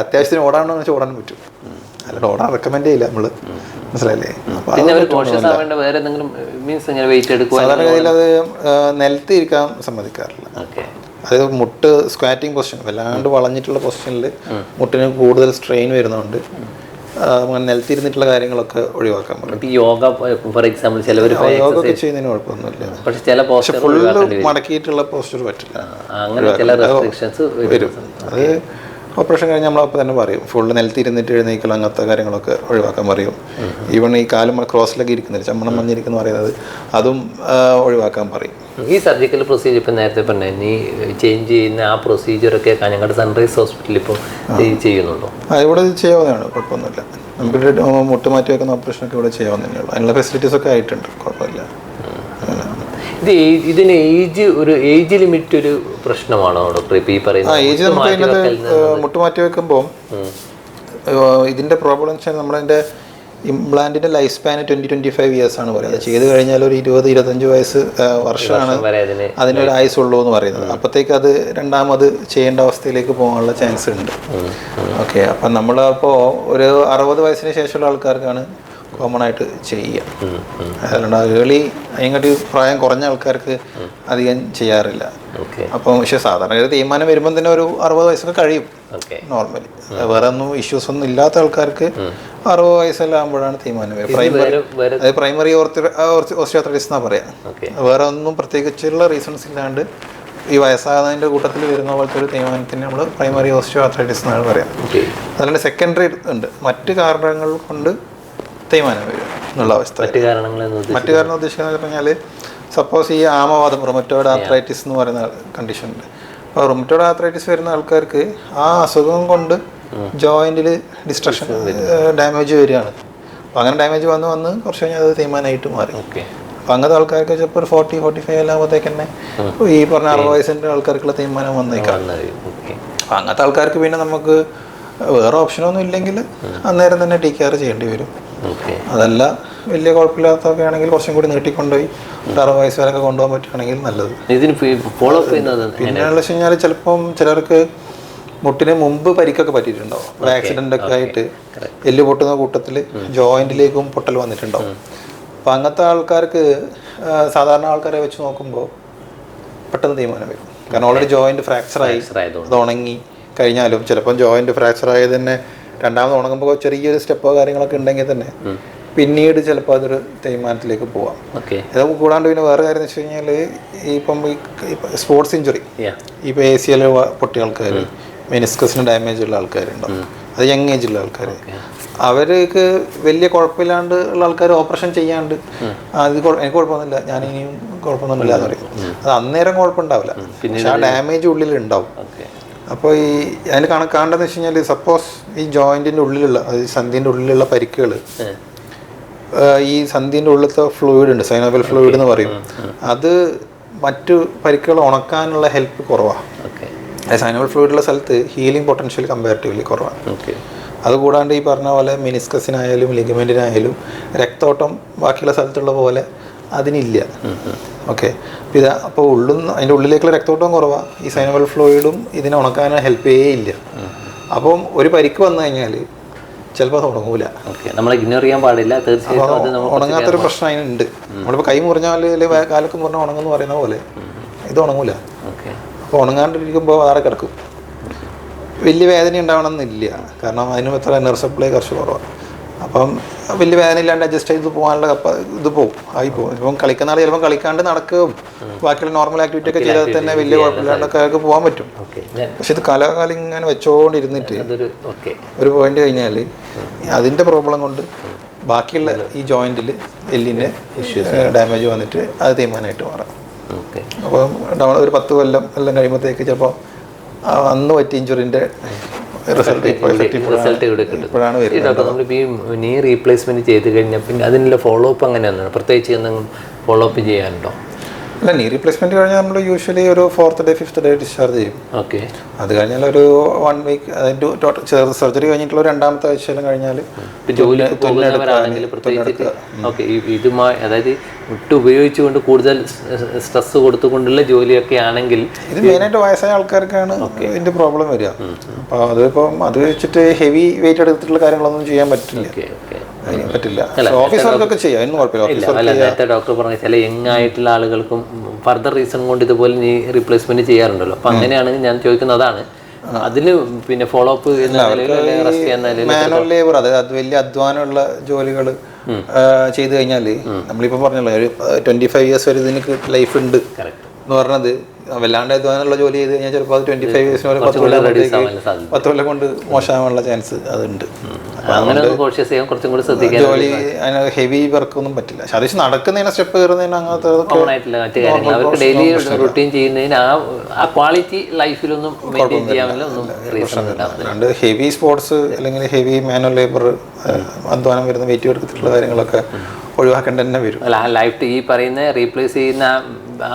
അത്യാവശ്യത്തിന് ഓടാണെന്ന് വെച്ചാൽ ഓടാൻ പറ്റും, അല്ലാണ്ട് ഓടാൻ റെക്കമെൻഡ് ചെയ്യില്ല നമ്മൾ, മനസ്സിലായില്ലേ? സാധാരണഗതിയിൽ അത് നിലത്ത് ഇരിക്കാൻ സമ്മതിക്കാറില്ല. അതായത് മുട്ട് സ്ക്വാറ്റിംഗ് പൊസിഷൻ, വല്ലാണ്ട് വളഞ്ഞിട്ടുള്ള പൊസിഷനിൽ മുട്ടിന് കൂടുതൽ സ്ട്രെയിൻ വരുന്നതുകൊണ്ട് നിലത്തിരുന്നിട്ടുള്ള കാര്യങ്ങളൊക്കെ ഒഴിവാക്കാൻ പറ്റും. യോഗ ഫോർ എക്സാമ്പിൾ യോഗ ഒക്കെ ചെയ്യുന്നതിന് കുഴപ്പമൊന്നുമില്ല. പക്ഷെ ഫുള്ള് മടക്കിയിട്ടുള്ള പോസ്റ്റർ പറ്റില്ല, വരും. അത് ഓപ്പറേഷൻ കഴിഞ്ഞ് നമ്മളപ്പോൾ തന്നെ പറയും ഫുള്ള് നിലത്തിരുന്നിട്ട് എഴുന്നേക്കൽ അങ്ങനത്തെ കാര്യങ്ങളൊക്കെ ഒഴിവാക്കാൻ പറയും. ഈവൺ ഈ കാലും ക്രോസിലൊക്കെ ഇരിക്കുന്നില്ല, ചമ്മണം മഞ്ഞിരിക്കുന്നു പറയുന്നത്, അതും ഒഴിവാക്കാൻ പറയും. ഈ സർജിക്കൽ പ്രൊസീജിയർ ഇപ്പം നേരത്തെ പറഞ്ഞ നീ ചേഞ്ച് ചെയ്യുന്ന ആ പ്രൊസീജിയറൊക്കെ ഞങ്ങളുടെ സൺറൈസ് ഹോസ്പിറ്റലിൽ ഇപ്പോൾ ചെയ്യുന്നുണ്ടോ? ഇവിടെ ചെയ്യാവുന്നതാണ്, കുഴപ്പമൊന്നുമില്ല. നമുക്ക് മുട്ട് മാറ്റി വെക്കുന്ന ഓപ്പറേഷനൊക്കെ ഇവിടെ ചെയ്യാവുന്നതേ ഉള്ളൂ. അതിനുള്ള ഫെസിലിറ്റീസ് ഒക്കെ ആയിട്ടുണ്ട്, കുഴപ്പമില്ല. ഇതിന് ഏജ് ലിമിറ്റ് ഒരു പ്രശ്നമാണോ ഡോക്ടർ? ഇപ്പം ഈ പറയുന്ന ഏജ് നമുക്ക് അതിനകത്ത് മുട്ട് മാറ്റി വെക്കുമ്പോൾ ഇതിൻ്റെ പ്രോബ്ലം വെച്ചാൽ നമ്മളതിൻ്റെ ഇംപ്ലാന്റിന്റെ ലൈഫ് സ്പാൻ 20-25 years ആണ് പറയുന്നത്. ചെയ്ത് കഴിഞ്ഞാൽ ഒരു 20-25 വർഷമാണ് അതിനൊരു ആയുസുള്ളൂ എന്ന് പറയുന്നത്. അപ്പോഴത്തേക്ക് അത് രണ്ടാമത് ചെയ്യേണ്ട അവസ്ഥയിലേക്ക് പോകാനുള്ള ചാൻസ് ഉണ്ട്. ഓക്കെ, അപ്പം നമ്മളപ്പോൾ ഒരു 60 വയസ്സിന് ശേഷമുള്ള ആൾക്കാർക്കാണ് കോമൺ ആയിട്ട് ചെയ്യുക. അതുകൊണ്ട് ഏർലി അതിങ്ങോട്ട് പ്രായം കുറഞ്ഞ ആൾക്കാർക്ക് അധികം ചെയ്യാറില്ല. അപ്പം പക്ഷേ സാധാരണ ഒരു തീരുമാനം വരുമ്പം തന്നെ ഒരു 60 വയസ്സൊക്കെ കഴിയും നോർമലി. വേറെ ഒന്നും ഇഷ്യൂസ് ഒന്നും ഇല്ലാത്ത ആൾക്കാർക്ക് 60 വയസ്സെല്ലാം ആകുമ്പോഴാണ് തീരുമാനം വരും. പ്രൈമറി ഓസ്റ്റിയോആർത്രൈറ്റിസ് എന്നാ പറയാം. വേറെ ഒന്നും പ്രത്യേകിച്ചുള്ള റീസൺസ് ഇല്ലാണ്ട് ഈ വയസ്സാകുന്നതിൻ്റെ കൂട്ടത്തിൽ വരുന്ന പോലത്തെ ഒരു തീരുമാനത്തിന് നമ്മൾ പ്രൈമറി ഓസ്റ്റിയോആർത്രൈറ്റിസ് എന്നാണ് പറയാം. അതുകൊണ്ട് സെക്കൻഡറി ഉണ്ട്, മറ്റ് കാരണങ്ങൾ കൊണ്ട് തേയ്മാനം വരും എന്നുള്ള അവസ്ഥ. മറ്റു കാരണം ഉദ്ദേശിക്കുന്നത് പറഞ്ഞാൽ സപ്പോസ് ഈ ആമവാദം റൊമറ്റോയിഡ് ആർത്രൈറ്റിസ് എന്ന് പറയുന്ന കണ്ടീഷൻ ഉണ്ട്. അപ്പോൾ റൊമറ്റോയിഡ് ആർത്രൈറ്റിസ് വരുന്ന ആൾക്കാർക്ക് ആ അസുഖം കൊണ്ട് ജോയിൻറ്റിൽ ഡിസ്ട്രക്ഷൻ ഡാമേജ് വരികയാണ്. അപ്പോൾ അങ്ങനെ ഡാമേജ് വന്ന് കുറച്ച് കഴിഞ്ഞാൽ അത് തേയ്മാനായിട്ട് മാറി. അപ്പോൾ അങ്ങനത്തെ ആൾക്കാർക്ക് ചിലപ്പോൾ ഒരു 40-45 ആകുമ്പോഴത്തേക്ക് തന്നെ ഈ പറഞ്ഞ 60 വയസ്സിൻ്റെ ആൾക്കാർക്കുള്ള തേയ്മാനം വന്നേക്കാം. അപ്പം അങ്ങനത്തെ ആൾക്കാർക്ക് പിന്നെ നമുക്ക് വേറെ ഓപ്ഷനൊന്നും ഇല്ലെങ്കിൽ അന്നേരം തന്നെ TKR ചെയ്യേണ്ടി വരും. അതല്ല വലിയ കുഴപ്പമില്ലാത്തൊക്കെ ആണെങ്കിൽ കുറച്ചും കൂടി നീട്ടിക്കൊണ്ടുപോയി ഒരു 60 വയസ്സ് വരെയൊക്കെ കൊണ്ടുപോകാൻ പറ്റുകയാണെങ്കിൽ നല്ലത്. ഇതിന് ഫോളോ അപ്പ് ചെയ്യുന്നത് പിന്നെയുള്ള വെച്ച് കഴിഞ്ഞാൽ ചിലപ്പം ചിലർക്ക് മുട്ടിന് മുമ്പ് പരിക്കൊക്കെ പറ്റിയിട്ടുണ്ടാവും. ആക്സിഡൻ്റ് ഒക്കെ ആയിട്ട് എല്ല് പൊട്ടുന്ന കൂട്ടത്തിൽ ജോയിൻറ്റിലേക്കും പൊട്ടൽ വന്നിട്ടുണ്ടാവും. അപ്പം അങ്ങനത്തെ ആൾക്കാർക്ക് സാധാരണ ആൾക്കാരെ വെച്ച് നോക്കുമ്പോൾ പെട്ടെന്ന് തീരുമാനം വരും. കാരണം ഓൾറെഡി ജോയിൻറ്റ് ഫ്രാക്ചറായി അത് ഉണങ്ങി കഴിഞ്ഞാലും ചിലപ്പം ജോയിൻറ്റ് ഫ്രാക്ചർ ആയത് തന്നെ രണ്ടാമത് ഉണങ്ങുമ്പോൾ ചെറിയൊരു സ്റ്റെപ്പോ കാര്യങ്ങളൊക്കെ ഉണ്ടെങ്കിൽ തന്നെ പിന്നീട് ചിലപ്പോൾ അതൊരു തേയ്മാനത്തിലേക്ക് പോവാം. ഇത് കൂടാണ്ട് പിന്നെ വേറെ കാര്യം എന്ന് വെച്ച് കഴിഞ്ഞാൽ ഇപ്പം ഈ സ്പോർട്സ് ഇഞ്ചുറി, ഇപ്പോൾ ACL പൊട്ടിയ ആൾക്കാർ, മെനിസ്കസിന് ഡാമേജ് ഉള്ള ആൾക്കാരുണ്ടാവും, അത് യങ് ഏജിലുള്ള ആൾക്കാർ, അവർക്ക് വലിയ കുഴപ്പമില്ലാണ്ട് ഉള്ള ആൾക്കാർ ഓപ്പറേഷൻ ചെയ്യാണ്ട് എനിക്ക് കുഴപ്പമൊന്നുമില്ല, ഞാൻ ഇനിയും കുഴപ്പമൊന്നുമില്ല എന്ന് പറയും. അത് അന്നേരം കുഴപ്പമുണ്ടാവില്ല, പക്ഷെ ആ ഡാമേജ് ഉള്ളിലുണ്ടാവും. അപ്പോൾ ഈ അതിന് കാണേണ്ടതെന്ന് വെച്ച് കഴിഞ്ഞാൽ സപ്പോസ് ഈ ജോയിൻറ്റിൻ്റെ ഉള്ളിലുള്ള അതായത് സന്ധിൻ്റെ ഉള്ളിലുള്ള പരിക്കുകൾ, ഈ സന്ധിൻ്റെ ഉള്ളിലത്തെ ഫ്ലൂയിഡ് ഉണ്ട്, സൈനോവൽ ഫ്ലൂയിഡ് എന്ന് പറയും, അത് മറ്റു പരിക്കുകൾ ഉണക്കാനുള്ള ഹെൽപ്പ് കുറവാണ്. സൈനോവൽ ഫ്ലൂയിഡുള്ള സ്ഥലത്ത് ഹീലിംഗ് പൊട്ടൻഷ്യൽ കമ്പാരിറ്റീവ്ലി കുറവാണ്. അതുകൂടാണ്ട് ഈ പറഞ്ഞ പോലെ മെനിസ്കസിനായാലും ലിഗമെൻറ്റിനായാലും രക്തോട്ടം ബാക്കിയുള്ള സ്ഥലത്തുള്ള പോലെ അതിനില്ല. ഓക്കെ, അപ്പോൾ അതിൻ്റെ ഉള്ളിലേക്കുള്ള രക്തോട്ടം കുറവാണ്, ഈ സൈനോവൽ ഫ്ലൂയിഡും ഇതിനെ ഉണക്കാൻ ഹെൽപ്പ് ചെയ്യില്ല. അപ്പം ഒരു പരിക്ക് വന്നു കഴിഞ്ഞാൽ ചിലപ്പോൾ അത് ഉണങ്ങൂല. നമ്മൾ ഇഗ്നോർ ചെയ്യാൻ പാടില്ല, തീർച്ചയായിട്ടും ഉണങ്ങാത്തൊരു പ്രശ്നം അതിനുണ്ട്. നമ്മളിപ്പോൾ കൈ മുറിഞ്ഞാൽ അല്ലെങ്കിൽ കാലൊക്കെ മുറിഞ്ഞാൽ ഉണങ്ങുമെന്ന് പറയുന്ന പോലെ ഇത് ഉണങ്ങൂല. അപ്പോൾ ഉണങ്ങാണ്ടിരിക്കുമ്പോൾ അവിടെ കിടക്കും. വലിയ വേദന ഉണ്ടാവണമെന്നില്ല, കാരണം അതിനും എത്ര എനർജി സപ്ലൈ കുറച്ച് കുറവാണ്. അപ്പം വലിയ വേദന ഇല്ലാണ്ട് അഡ്ജസ്റ്റ് ചെയ്ത് പോകാനുള്ള ഇത് ആയിപ്പോവും. ഇപ്പം കളിക്കുന്ന ആൾ ചിലപ്പം കളിക്കാണ്ട് നടക്കുകയും ബാക്കിയുള്ള നോർമൽ ആക്ടിവിറ്റി ഒക്കെ ചെയ്താൽ തന്നെ വലിയ കുഴപ്പമില്ലാണ്ടൊക്കെ അയാൾക്ക് പോകാൻ പറ്റും. പക്ഷെ ഇത് കലാകാലം ഇങ്ങനെ വെച്ചോണ്ടിരുന്നിട്ട് ഒരു പോയിന്റ് കഴിഞ്ഞാൽ അതിൻ്റെ പ്രോബ്ലം കൊണ്ട് ബാക്കിയുള്ള ഈ ജോയിൻറ്റിൽ എല്ലിൻ്റെ ഡാമേജ് വന്നിട്ട് അത് തീരുമാനമായിട്ട് മാറാം. അപ്പം ഒരു 10 കൊല്ലം എല്ലാം കഴിയുമ്പോഴത്തേക്ക് ചിലപ്പോൾ അന്ന് പറ്റിയ ഇഞ്ചുറിൻ്റെ റിസൾട്ട് ഇപ്പോഴാണ് വരുന്നത്. നമ്മളിപ്പോൾ ഈ നീ റീപ്ലേസ്മെന്റ് ചെയ്ത് കഴിഞ്ഞാൽ പിന്നെ അതിനുള്ള ഫോളോ അപ്പ് അങ്ങനെ ഒന്നും പ്രത്യേകിച്ച് എന്തെങ്കിലും ഫോളോ അപ്പ് ചെയ്യാനുണ്ടോ? അല്ല, നീ റീപ്ലേസ്മെന്റ് കഴിഞ്ഞാൽ നമ്മൾ യൂഷ്വലി ഒരു 4th day 5th day discharge ചെയ്യും. അത് കഴിഞ്ഞാൽ ഒരു 1 week അതിൻ്റെ സർജറി കഴിഞ്ഞിട്ടുള്ള രണ്ടാമത്തെ ആഴ്ചയെല്ലാം കഴിഞ്ഞാൽ ഇതുമായി അതായത് മുട്ട് ഉപയോഗിച്ചുകൊണ്ട് കൂടുതൽ സ്ട്രെസ് കൊടുത്തുകൊണ്ടുള്ള ജോലിയൊക്കെ ആണെങ്കിൽ ഇത് മെയിനായിട്ട് വയസ്സായ ആൾക്കാർക്കാണ് ഇതിന്റെ പ്രോബ്ലം വരിക. അപ്പോൾ അതിപ്പം അത് വെച്ചിട്ട് ഹെവി വെയിറ്റ് എടുത്തിട്ടുള്ള കാര്യങ്ങളൊന്നും ചെയ്യാൻ പറ്റില്ല. ഓഫീസ് വർക്കൊക്കെ ചെയ്യാം, അതിന് കുഴപ്പമില്ല. നേരത്തെ ഡോക്ടർ പറഞ്ഞ ചില യങ് ആയിട്ടുള്ള ആളുകൾക്കും ഫർദർ റീസൺ കൊണ്ട് ഇതുപോലെ നീ റീപ്ലേസ്മെന്റ് ചെയ്യാറുണ്ടല്ലോ. അപ്പൊ അങ്ങനെയാണെങ്കിൽ ഞാൻ ചോദിക്കുന്നത് അതാണ്, അതിന് പിന്നെ ഫോളോ അപ്പ് മാനുവൽ ലേബർ, അതായത് അത് വലിയ അധ്വാനമുള്ള ജോലികൾ ചെയ്ത് കഴിഞ്ഞാൽ നമ്മളിപ്പോൾ പറഞ്ഞല്ലോ ഒരു 25 years വരെ ഇതിന് ലൈഫ് ഉണ്ട് എന്ന് പറഞ്ഞത്, വല്ലാണ്ട് അധ്വാനമുള്ള ജോലി ചെയ്ത് കഴിഞ്ഞാൽ ചിലപ്പോൾ അത് 25 years വരെ 10 കൊല്ലം കൊണ്ട് മോശമാകാനുള്ള ചാൻസ് അതുണ്ട്. ജോലി അതിന് ഹെവി വർക്ക് ഒന്നും പറ്റില്ല. പക്ഷെ നടക്കുന്നതിന് സ്റ്റെപ്പ് കയറുന്നതിന് അങ്ങനത്തെ അല്ലാണ്ട് ഹെവി സ്പോർട്സ് അല്ലെങ്കിൽ ഹെവി മാനുവൽ ലേബർ അധ്വാനം വരുന്ന വെയിറ്റ് എടുത്തിട്ടുള്ള കാര്യങ്ങളൊക്കെ ഒഴിവാക്കേണ്ട തന്നെ വരും. ലൈഫ് ഈ പറയുന്ന റീപ്ലേസ് ചെയ്യുന്ന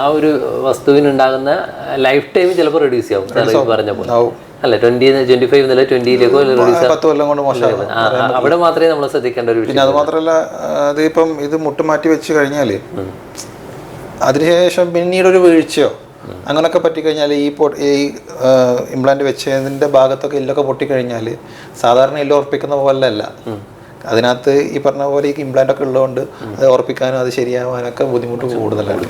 ആ ഒരു വസ്തുവിനുണ്ടാകുന്ന ലൈഫ് ടൈം ചിലപ്പോൾ റെഡ്യൂസ് ആവും പറഞ്ഞ പോലെ അല്ല. 25 മുതൽ 20ലേക്കോ 10 കൊല്ലം കൊണ്ട് മോശം. അവിടെ മാത്രമേ നമ്മൾ ശ്രദ്ധിക്കേണ്ട ഒരു വിഷയം. പിന്നെ അത് മാത്രമല്ല, അതിപ്പം ഇത് മുട്ട് മാറ്റി വെച്ച് കഴിഞ്ഞാൽ അതിനുശേഷം പിന്നീടൊരു വീഴ്ചയോ അങ്ങനെയൊക്കെ പറ്റിക്കഴിഞ്ഞാൽ ഈ ഇംപ്ലാന്റ് വെച്ചതിൻ്റെ ഭാഗത്തൊക്കെ എല്ലൊക്കെ പൊട്ടിക്കഴിഞ്ഞാൽ സാധാരണ എല്ല് ഉറപ്പിക്കുന്ന പോലെ അല്ല, അതിനകത്ത് ഈ പറഞ്ഞ പോലെ ഈ ഇംപ്ലാന്റ് ഒക്കെ ഉള്ളതുകൊണ്ട് അത് ഉറപ്പിക്കാനും അത് ശരിയാവാനൊക്കെ ബുദ്ധിമുട്ട് കൂടുതലാണ്,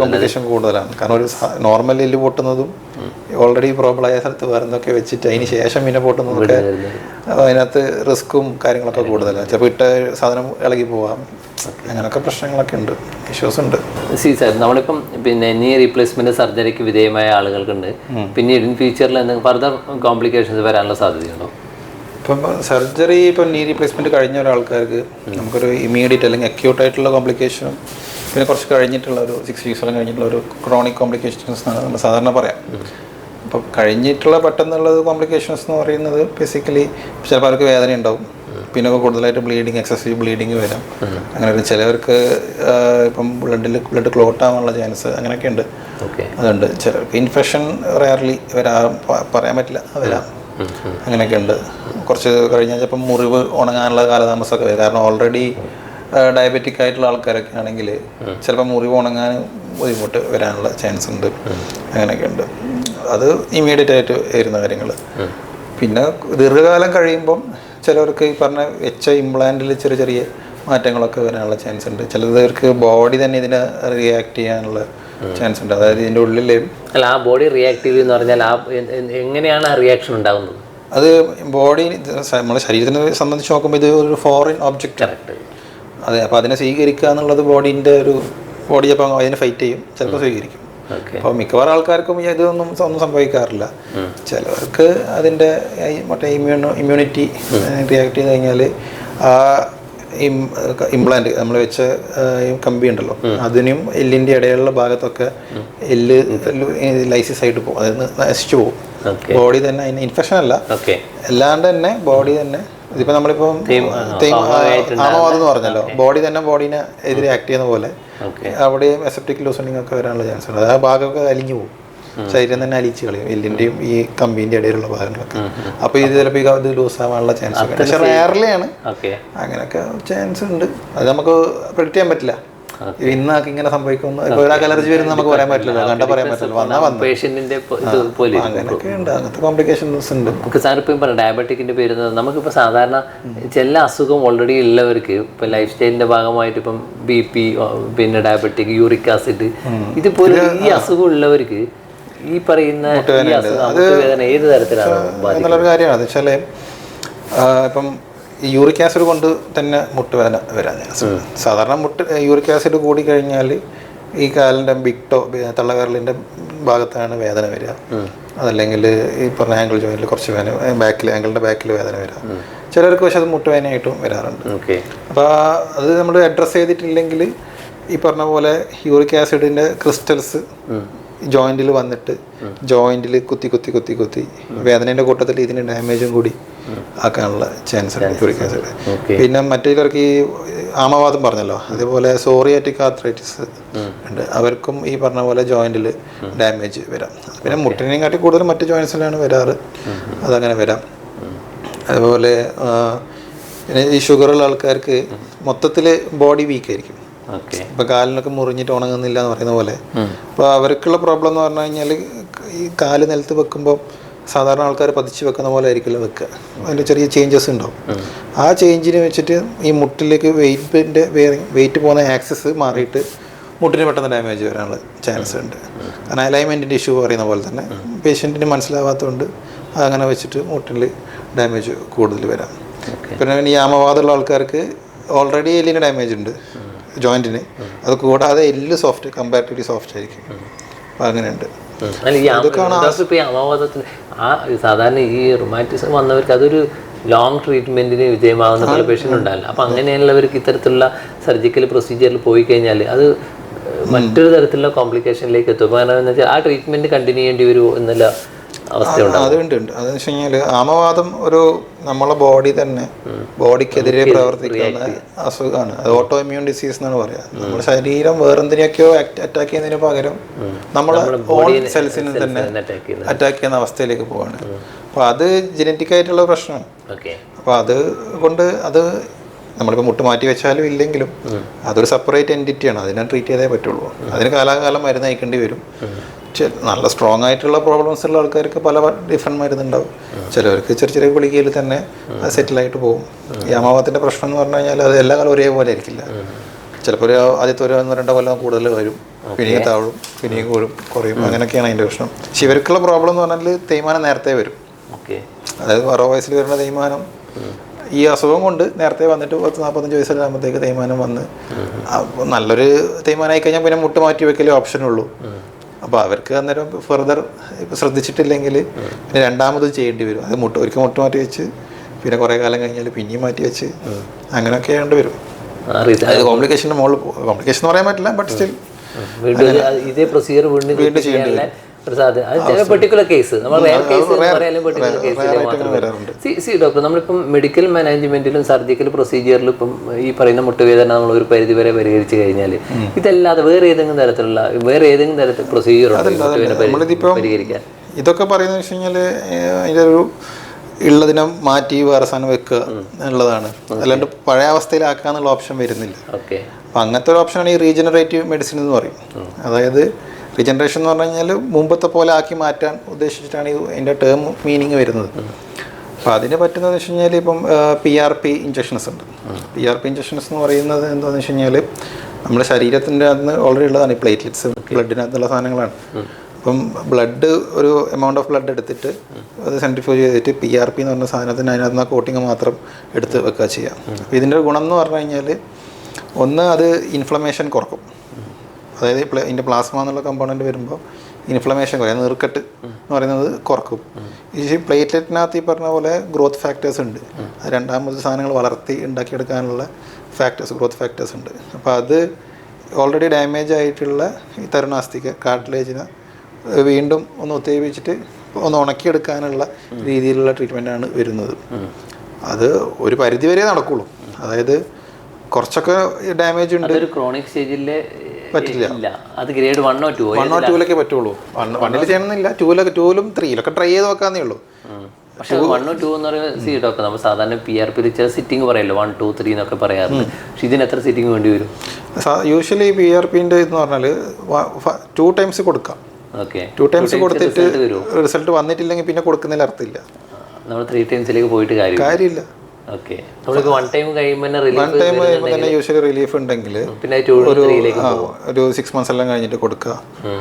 കോംപ്ലിക്കേഷൻ കൂടുതലാണ്. കാരണം ഒരു നോർമൽ എല്ല് പൊട്ടുന്നതും ഓൾറെഡി പ്രോബ്ലം ആയ സ്ഥലത്ത് വേറെ എന്തൊക്കെ വെച്ചിട്ട് അതിന് ശേഷം പിന്നെ പൊട്ടുന്നതൊക്കെ അതിനകത്ത് റിസ്ക്കും കാര്യങ്ങളൊക്കെ കൂടുതലാണ്. ചിലപ്പോൾ ഇട്ട സാധനം ഇളകി പോവാം, അങ്ങനെയൊക്കെ പ്രശ്നങ്ങളൊക്കെ ഉണ്ട്, ഇഷ്യൂസ് ഉണ്ട്. സാർ നമ്മളിപ്പം പിന്നെ നീ റീപ്ലേസ്മെന്റ് സർജറിക്ക് വിധേയമായ ആളുകൾക്കുണ്ട്, പിന്നീട് ഇൻ ഫ്യൂച്ചറിൽ എന്തെങ്കിലും ഫർദർ കോംപ്ലിക്കേഷൻസ് വരാനുള്ള സാധ്യതയുണ്ടോ? ഇപ്പം സർജറി ഇപ്പം നീ റീപ്ലേസ്മെൻറ്റ് കഴിഞ്ഞ ഒരാൾക്കാർക്ക് നമുക്കൊരു ഇമ്മീഡിയറ്റ് അല്ലെങ്കിൽ അക്യൂട്ട് ആയിട്ടുള്ള കോംപ്ലിക്കേഷനും പിന്നെ കുറച്ച് കഴിഞ്ഞിട്ടുള്ള ഒരു 6 weeks കഴിഞ്ഞിട്ടുള്ള ഒരു ക്രോണിക് കോംപ്ലിക്കേഷൻസ് എന്നാണ് നമ്മൾ സാധാരണ പറയാം. അപ്പോൾ കഴിഞ്ഞിട്ടുള്ള പെട്ടെന്നുള്ള കോംപ്ലിക്കേഷൻസ് എന്ന് പറയുന്നത് ബേസിക്കലി ചിലപ്പോൾ അവർക്ക് വേദന ഉണ്ടാവും, പിന്നെ കൂടുതലായിട്ട് ബ്ലീഡിങ്, എക്സസീവ് ബ്ലീഡിങ് വരാം. അങ്ങനെ ഒരു ചിലവർക്ക് ഇപ്പം ബ്ലഡ് ക്ലോട്ട് ആവാനുള്ള ചാൻസ് അങ്ങനെയൊക്കെ ഉണ്ട്. അതുണ്ട്. ചിലർക്ക് ഇൻഫെക്ഷൻ റയർലി പറയാൻ പറ്റില്ല, വരാം. അങ്ങനെയൊക്കെ ഉണ്ട്. കുറച്ച് കഴിഞ്ഞാൽ ചിലപ്പം മുറിവ് ഉണങ്ങാനുള്ള കാലതാമസമൊക്കെ വരും. കാരണം ഓൾറെഡി ഡയബറ്റിക് ആയിട്ടുള്ള ആൾക്കാരൊക്കെ ആണെങ്കിൽ ചിലപ്പോൾ മുറിവ് ഉണങ്ങാൻ ബുദ്ധിമുട്ട് വരാനുള്ള ചാൻസ് ഉണ്ട്. അങ്ങനെയൊക്കെ ഉണ്ട്. അത് ഇമ്മീഡിയറ്റ് ആയിട്ട് വരുന്ന കാര്യങ്ങൾ. പിന്നെ ദീർഘകാലം കഴിയുമ്പം ചിലവർക്ക് ഈ പറഞ്ഞ വെച്ച ഇംപ്ലാന്റിൽ ചെറിയ ചെറിയ മാറ്റങ്ങളൊക്കെ വരാനുള്ള ചാൻസ് ഉണ്ട്. ചിലർക്ക് ബോഡി തന്നെ ഇതിനെ റിയാക്ട് ചെയ്യാനുള്ള ചാൻസ് ഉണ്ട്. അതായത് ഇതിൻ്റെ ഉള്ളിൽ അല്ല, ആ ബോഡി റിയാക്റ്റീവ് എന്ന് പറഞ്ഞാൽ എങ്ങനെയാണ് ആ റിയാക്ഷൻ ഉണ്ടാകുന്നത്? അത് ബോഡി നമ്മുടെ ശരീരത്തിനെ സംബന്ധിച്ച് നോക്കുമ്പോൾ ഇത് ഒരു ഫോറിൻ ഒബ്ജക്റ്റ് ആണ്. അതെ. അപ്പോൾ അതിനെ സ്വീകരിക്കുക എന്നുള്ളത് ബോഡീൻ്റെ ഒരു ബോഡി ചിലപ്പോൾ അതിനെ ഫൈറ്റ് ചെയ്യും, ചിലപ്പോൾ സ്വീകരിക്കും. അപ്പോൾ മിക്കവാറും ആൾക്കാർക്കും ഇതൊന്നും സംഭവിക്കാറില്ല. ചിലവർക്ക് അതിൻ്റെ മറ്റേ ഇമ്മ്യൂണിറ്റി റിയാക്ട് ചെയ്ത് കഴിഞ്ഞാൽ ആ ഇംപ്ലാന്റ് നമ്മൾ വെച്ച കമ്പി ഉണ്ടല്ലോ, അതിനും എല്ലിൻ്റെ ഇടയിലുള്ള ഭാഗത്തൊക്കെ എല്ല് ലൈസിസ് ആയിട്ട് പോകും, അതായത് നശിച്ചു പോകും. ബോഡി തന്നെ അതിന് ഇൻഫെക്ഷൻ അല്ല, അല്ലാണ്ട് തന്നെ ബോഡി തന്നെ. ഇതിപ്പോൾ നമ്മളിപ്പം ആമവാദം എന്ന് പറഞ്ഞല്ലോ, ബോഡി തന്നെ ബോഡീനെ എതിരെ ആക്ട് ചെയ്യുന്ന പോലെ അവിടെയും അസെപ്റ്റിക് ലൂസണിങ് ഒക്കെ വരാനുള്ള ചാൻസ് ഉണ്ട്. ആ ഭാഗമൊക്കെ അലിഞ്ഞു പോകും, ശരീരം തന്നെ അലിച്ച് കളയും, എല്ലിൻ്റെയും ഈ കമ്പീൻ്റെ ഇടയിലുള്ള ഭാഗങ്ങളൊക്കെ. അപ്പോൾ ഇത് ചിലപ്പോൾ ഇത് ലൂസ് ആവാനുള്ള ചാൻസ് ഉണ്ട്. പക്ഷെ റയർലിയാണ്, അങ്ങനെയൊക്കെ ചാൻസ് ഉണ്ട്. അത് നമുക്ക് പ്രെഡിക്റ്റ് ചെയ്യാൻ പറ്റില്ല. ഇന്നാക്കി ഇങ്ങനെ സംഭവിക്കുന്നു. ഇപ്പോൾ ഒരാൾക്ക് അലർജി വരുന്ന നമുക്ക് പറയാൻ പറ്റില്ല, കണ്ടാൽ പറയാൻ പറ്റില്ല, വന്നാൽ വന്നു. അങ്ങനെയൊക്കെ ഉണ്ട്, അങ്ങനത്തെ കോംപ്ലിക്കേഷൻസ് ഉണ്ട്. നമുക്ക് സാർ ഇപ്പം പറയാം ഡയബറ്റിക്കിൻ്റെ പേര്. നമുക്കിപ്പോൾ സാധാരണ ചില അസുഖം ഓൾറെഡി ഉള്ളവർക്ക് ഇപ്പം ലൈഫ് സ്റ്റൈലിൻ്റെ ഭാഗമായിട്ട് ഇപ്പം BP, പിന്നെ ഡയബറ്റിക്, യൂറിക് ആസിഡ്, ഇതുപോലെ ഈ അസുഖം ഉള്ളവർക്ക് ഈ പറയുന്ന വേദന ഏത് തരത്തിലാണ് എന്നുള്ളൊരു കാര്യമാണ്. അത് വെച്ചാൽ ഇപ്പം ഈ യൂറിക് ആസിഡ് കൊണ്ട് തന്നെ മുട്ടുവേദന വരാൻ സാധാരണ യൂറിക് ആസിഡ് കൂടി കഴിഞ്ഞാൽ ഈ കാലിൻ്റെ ബിഗ് തള്ളവിരലിൻ്റെ ഭാഗത്താണ് വേദന വരിക. അതല്ലെങ്കിൽ ഈ പറഞ്ഞ ആംഗിൾ ജോയിൻറ്റിൽ കുറച്ച് വേദന, ആംഗിളിൻ്റെ ബാക്കിൽ വേദന വരിക. ചിലർക്ക് പക്ഷെ അത് മുട്ടുവേദനയായിട്ടും വരാറുണ്ട്. അപ്പോൾ അത് നമ്മൾ അഡ്രസ്സ് ചെയ്തിട്ടില്ലെങ്കിൽ ഈ പറഞ്ഞ പോലെ യൂറിക് ആസിഡിൻ്റെ ക്രിസ്റ്റൽസ് ജോയിൻറ്റിൽ വന്നിട്ട് ജോയിൻറ്റിൽ കുത്തി വേദനയുടെ കൂട്ടത്തിൽ ഇതിന് ഡാമേജും കൂടി ആക്കാനുള്ള ചാൻസ് ഉണ്ട് യൂറിക് ആസിഡ്. പിന്നെ മറ്റു ചിലർക്ക് ഈ ആമവാദം പറഞ്ഞല്ലോ, അതേപോലെ സോറിയാറ്റിക് ആർത്രൈറ്റിസ് ഉണ്ട്, അവർക്കും ഈ പറഞ്ഞ പോലെ ജോയിൻറ്റിൽ ഡാമേജ് വരാം. പിന്നെ മുട്ടിനെയും കാട്ടി കൂടുതൽ മറ്റ് ജോയിൻസിലാണ് വരാറ്, അതങ്ങനെ വരാം. അതുപോലെ പിന്നെ ഈ ഷുഗറുള്ള ആൾക്കാർക്ക് മൊത്തത്തിൽ ബോഡി വീക്കായിരിക്കും. ഇപ്പം കാലിനൊക്കെ മുറിഞ്ഞിട്ട് ഉണങ്ങുന്നില്ല എന്ന് പറയുന്ന പോലെ. അപ്പോൾ അവർക്കുള്ള പ്രോബ്ലം എന്ന് പറഞ്ഞു കഴിഞ്ഞാൽ ഈ കാല് നിലത്ത് വെക്കുമ്പോൾ സാധാരണ ആൾക്കാർ പതിച്ച് വെക്കുന്ന പോലെ ആയിരിക്കില്ല വെക്കുക, അതിൻ്റെ ചെറിയ ചേഞ്ചസ് ഉണ്ടാവും. ആ ചേഞ്ചിന് വെച്ചിട്ട് ഈ മുട്ടിലേക്ക് വെയിറ്റ് പോകുന്ന ആക്സസ് മാറിയിട്ട് മുട്ടിന് പെട്ടെന്ന് ഡാമേജ് വരാനുള്ള ചാൻസ് ഉണ്ട്. കാരണം അലൈൻമെൻറ്റിൻ്റെ ഇഷ്യൂ പറയുന്ന പോലെ തന്നെ പേഷ്യൻറ്റിന് മനസ്സിലാവാത്തതുകൊണ്ട് അതങ്ങനെ വെച്ചിട്ട് മുട്ടിൽ ഡാമേജ് കൂടുതൽ വരാം. പിന്നെ ഈ ആമവാദമുള്ള ആൾക്കാർക്ക് ഓൾറെഡി എല്ലിന് ഡാമേജ് ഉണ്ട് ജോയിൻറ്റിന്, അത് കൂടാതെ എല്ല് കമ്പാരിറ്റീവ്ലി സോഫ്റ്റ് ആയിരിക്കും. അപ്പം അങ്ങനെയുണ്ട്. സാധാരണ ഈ റൊമാറ്റിസം വന്നവർക്ക് അതൊരു ലോങ് ട്രീറ്റ്മെന്റിന് വിധേയമാകുന്ന പല പേഷ്യൻ്റ് ഉണ്ടാവില്ല. അപ്പം അങ്ങനെയുള്ളവർക്ക് ഇത്തരത്തിലുള്ള സർജിക്കൽ പ്രൊസീജിയറിൽ പോയി കഴിഞ്ഞാൽ അത് മറ്റൊരു തരത്തിലുള്ള കോംപ്ലിക്കേഷനിലേക്ക് എത്തും. കാരണം എന്ന് വെച്ചാൽ ആ ട്രീറ്റ്മെന്റ് കണ്ടിന്യൂ ചെയ്യേണ്ടി വരുമോ എന്നുള്ള അവസ്ഥയുണ്ട്. അതുണ്ട്. അതെന്ന് വെച്ച് കഴിഞ്ഞാൽ ആമവാദം ഒരു നമ്മളെ ബോഡി തന്നെ ബോഡിക്കെതിരെ പ്രവർത്തിക്കുന്ന അസുഖമാണ്. അത് ഓട്ടോ ഇമ്മ്യൂൺ ഡിസീസ് എന്നാണ് പറയുക. നമ്മുടെ ശരീരം വേറെന്തിനെയൊക്കെയോ അറ്റാക്ക് ചെയ്യുന്നതിന് പകരം നമ്മളെ ഓൺ സെൽസിനെ തന്നെ അറ്റാക്ക് ചെയ്യുന്ന അവസ്ഥയിലേക്ക് പോവാണ്. അപ്പോൾ അത് ജനറ്റിക് ആയിട്ടുള്ള പ്രശ്നമാണ്. അപ്പോൾ അത് കൊണ്ട് അത് നമ്മളിപ്പോൾ മുട്ട് മാറ്റി വെച്ചാലും ഇല്ലെങ്കിലും അതൊരു സെപ്പറേറ്റ് എൻറ്റിറ്റിയാണ്, അതിനെ ട്രീറ്റ് ചെയ്തേ പറ്റുള്ളൂ. അതിന് കാലാകാലം മരുന്ന് അയക്കേണ്ടി വരും. നല്ല സ്ട്രോങ് ആയിട്ടുള്ള പ്രോബ്ലംസ് ഉള്ള ആൾക്കാർക്ക് പല ഡിഫറെൻറ്റ് മരുന്നുണ്ടാവും. ചിലവർക്ക് ചെറിയ ചെറിയ ഗുളികയിൽ തന്നെ അത് സെറ്റിലായിട്ട് പോകും. ഈ ആമവാദത്തിൻ്റെ പ്രശ്നം എന്ന് പറഞ്ഞു കഴിഞ്ഞാൽ അത് എല്ലാ കാലം ഒരേപോലെ ആയിരിക്കില്ല. ചിലപ്പോൾ ആദ്യത്തെ 1-2 കൊല്ലം കൂടുതൽ വരും, പിന്നെയും താഴും, പിന്നെയും കുറയും, അങ്ങനെയൊക്കെയാണ് അതിൻ്റെ പ്രശ്നം. പക്ഷെ ഇവർക്കുള്ള പ്രോബ്ലം എന്ന് പറഞ്ഞാൽ തേയ്മാനം നേരത്തെ വരും. അതായത് 60 വയസ്സിൽ വരുന്ന തേയ്മാനം ഈ അസുഖം കൊണ്ട് നേരത്തെ വന്നിട്ട് 40-45 വയസ്സിലാകുമ്പോഴത്തേക്ക് തേയ്മാനം വന്ന് നല്ലൊരു തേയ്മാനമായി കഴിഞ്ഞാൽ പിന്നെ മുട്ട് മാറ്റി വെക്കലേ ഓപ്ഷനുള്ളൂ. അപ്പോൾ അവർക്ക് അന്നേരം ഫെർദർ ശ്രദ്ധിച്ചിട്ടില്ലെങ്കിൽ പിന്നെ രണ്ടാമത് ചെയ്യേണ്ടി വരും. അത് ഒരിക്കൽ മുട്ട് മാറ്റി വെച്ച് പിന്നെ കുറേ കാലം കഴിഞ്ഞാൽ പിന്നെയും മാറ്റി വെച്ച് അങ്ങനെയൊക്കെ ചെയ്യേണ്ടി വരും. അത് കോംപ്ലിക്കേഷൻ്റെ മുകളിൽ കോംപ്ലിക്കേഷൻ എന്ന് പറയാൻ പറ്റില്ല, ബട്ട് സ്റ്റിൽ ഇതേ പ്രൊസീജിയർ വീണ്ടും ചെയ്യേണ്ടി വരും. ഒരു സാധ്യത പെർട്ടിക്കുലർ കേസ് നമ്മൾ റെയർ കേസ് പറയാനും പെർട്ടിക്കുലർ കേസിൽ മാത്രമേ ഡോക്ടർ നമ്മളിപ്പം മെഡിക്കൽ മാനേജ്മെന്റിലും സർജിക്കൽ പ്രൊസീജിയറിലും ഇപ്പം ഈ പറയുന്ന മുട്ടുവേദന നമ്മൾ ഒരു പരിധി വരെ പരിഹരിച്ചു കഴിഞ്ഞാൽ ഇതല്ലാതെ വേറെ ഏതെങ്കിലും തരത്തിൽ പ്രൊസീജിയർ പരിഹരിക്കാൻ ഇതൊക്കെ പറയുന്നത് വെച്ച് കഴിഞ്ഞാൽ അതിൻ്റെ ഒരു ഉള്ളതിനെ മാറ്റി വേറെ സാധനം വെക്കുക എന്നുള്ളതാണ്. അല്ലാണ്ട് പഴയ അവസ്ഥയിലാക്കുക എന്നുള്ള ഓപ്ഷൻ വരുന്നില്ല. അപ്പം അങ്ങനത്തെ ഒരു ഓപ്ഷനാണ് ഈ റീജനറേറ്റീവ് മെഡിസിൻ എന്ന് പറയും. അതായത് റീജനറേഷൻ എന്ന് പറഞ്ഞു കഴിഞ്ഞാൽ മുമ്പത്തെ പോലെ ആക്കി മാറ്റാൻ ഉദ്ദേശിച്ചിട്ടാണ് ഇതിൻ്റെ ടേം മീനിങ് വരുന്നത്. അപ്പോൾ അതിന് പറ്റുന്നതെന്ന് വെച്ച് കഴിഞ്ഞാൽ ഇപ്പം PRP ഇഞ്ചക്ഷൻസ് ഉണ്ട്. PRP ഇഞ്ചക്ഷൻസ് എന്ന് പറയുന്നത് എന്താണെന്ന് വെച്ച് കഴിഞ്ഞാൽ നമ്മുടെ ശരീരത്തിൻ്റെ അകത്ത് ഓൾറെഡി ഉള്ളതാണ് ഈ പ്ലേറ്റ്ലെറ്റ്സ്, ബ്ലഡിനകത്തുള്ള സാധനങ്ങളാണ്. അപ്പം ബ്ലഡ് ഒരു എമൗണ്ട് ഓഫ് ബ്ലഡ് എടുത്തിട്ട് അത് സെൻട്രിഫ്യൂജ് ചെയ്തിട്ട് PRP എന്ന് പറഞ്ഞ സാധനത്തിന് അതിനകത്ത് നിന്ന് കോട്ടിങ് മാത്രം എടുത്ത് വെക്കുക ചെയ്യാം. അപ്പോൾ ഇതിൻ്റെ ഗുണം എന്ന് പറഞ്ഞു കഴിഞ്ഞാൽ ഒന്ന് അത് ഇൻഫ്ലമേഷൻ കുറക്കും. അതായത് ഇതിൻ്റെ പ്ലാസ്മ എന്നുള്ള കമ്പോണൻറ്റ് വരുമ്പോൾ ഇൻഫ്ലമേഷൻ കുറയും, നീർക്കെട്ട് എന്ന് പറയുന്നത് കുറക്കും. ഈ പ്ലേറ്റ്ലെറ്റിനകത്ത് ഈ പറഞ്ഞ പോലെ ഗ്രോത്ത് ഫാക്ടേഴ്സ് ഉണ്ട്. രണ്ടാമത് സാധനങ്ങൾ വളർത്തി ഉണ്ടാക്കിയെടുക്കാനുള്ള ഗ്രോത്ത് ഫാക്ടേഴ്സ് ഉണ്ട്. അപ്പോൾ അത് ഓൾറെഡി ഡാമേജ് ആയിട്ടുള്ള ഈ തരുണാസ്ഥിക കാർട്ടിലേജിനെ വീണ്ടും ഒന്ന് ഉത്തേജിപ്പിച്ചിട്ട് ഒന്ന് ഉണക്കിയെടുക്കാനുള്ള രീതിയിലുള്ള ട്രീറ്റ്മെൻറ്റാണ് വരുന്നത്. അത് ഒരു പരിധി വരെ നടക്കുള്ളൂ. അതായത് കുറച്ചൊക്കെ ഡാമേജ് ഉണ്ട്. ക്രോണിക് സ്റ്റേജിൽ പറ്റില്ല. അത് ഗ്രേഡ് 1 or 2 പറ്റുള്ളൂ. 1 ചെയ്യണമെന്നില്ല, 2 3 ട്രൈ ചെയ്ത് നോക്കാന്നേ ഉള്ളൂ. പക്ഷെ 1 or 2 എന്ന് പറയുന്നത് ഡോക്ടർ നമ്മൾ സാധാരണ PRP ചില സിറ്റിംഗ് പറയല്ലോ 1 2 3 എന്നൊക്കെ പറയാറുണ്ട്. പക്ഷെ ഇതിന് എത്ര സിറ്റിംഗ് വേണ്ടി വരും? യൂഷ്വലി PRPൻ്റെ എന്ന് പറഞ്ഞാൽ 2 times കൊടുക്കാം. 2 times കൊടുത്തിട്ട് റിസൾട്ട് വന്നിട്ടില്ലെങ്കിൽ പിന്നെ കൊടുക്കുന്നതിൽ അർത്ഥമില്ല. നമ്മൾ 3 timesലേക്ക് പോയിട്ട് കാര്യമില്ല. നമ്മൾക്ക് 1 time കഴിയുമ്പോൾ തന്നെ യൂഷ്വലി റിലീഫ് ഉണ്ടെങ്കിൽ പിന്നെ ഒരു 6 months എല്ലാം കഴിഞ്ഞിട്ട് കൊടുക്കുക.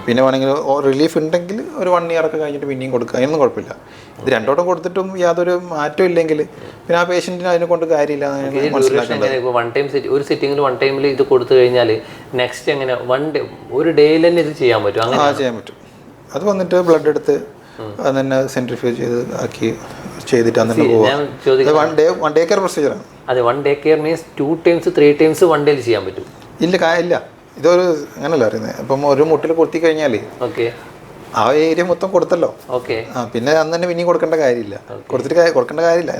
പിന്നെ വേണമെങ്കിൽ റിലീഫ് ഉണ്ടെങ്കിൽ ഒരു 1 year ഒക്കെ കഴിഞ്ഞിട്ട് പിന്നെയും കൊടുക്കുക. അതിനൊന്നും കുഴപ്പമില്ല. ഇത് 2 വട്ടം കൊടുത്തിട്ടും യാതൊരു മാറ്റം ഇല്ലെങ്കിൽ പിന്നെ ആ പേഷ്യൻറ്റിന് അതിനെ കൊണ്ട് കാര്യമില്ല. ഒരു സിറ്റിംഗിൽ 1 time ഇത് കൊടുത്തു കഴിഞ്ഞാൽ നെക്സ്റ്റ് എങ്ങനെ ഒരു ഡേയിൽ തന്നെ ഇത് ചെയ്യാൻ പറ്റും? അങ്ങനെ ചെയ്യാൻ പറ്റും. അത് വന്നിട്ട് ബ്ലഡ് എടുത്ത് അത് തന്നെ സെൻട്രിഫ്യൂജ് ചെയ്ത് ആക്കി ചെയ്തിട്ട് അന്നെ പോവാം. 1 day കെയർ പ്രൊസീജിയറാണ്. അതെ, 1 day care means 2 times 3 times 1 day ചെയ്യാൻ പറ്റും? ഇല്ല, ഇതൊരു അങ്ങനല്ല അറിയുന്നത്. ഇപ്പം ഒരു മുട്ടിൽ കൊത്തി കഴിഞ്ഞാൽ ആ ഏരിയ മൊത്തം കൊടുത്തല്ലോ. പിന്നെ അന്ന് തന്നെ പിന്നെയും കൊടുക്കേണ്ട കാര്യമില്ല. കൊടുക്കേണ്ട കാര്യമില്ല.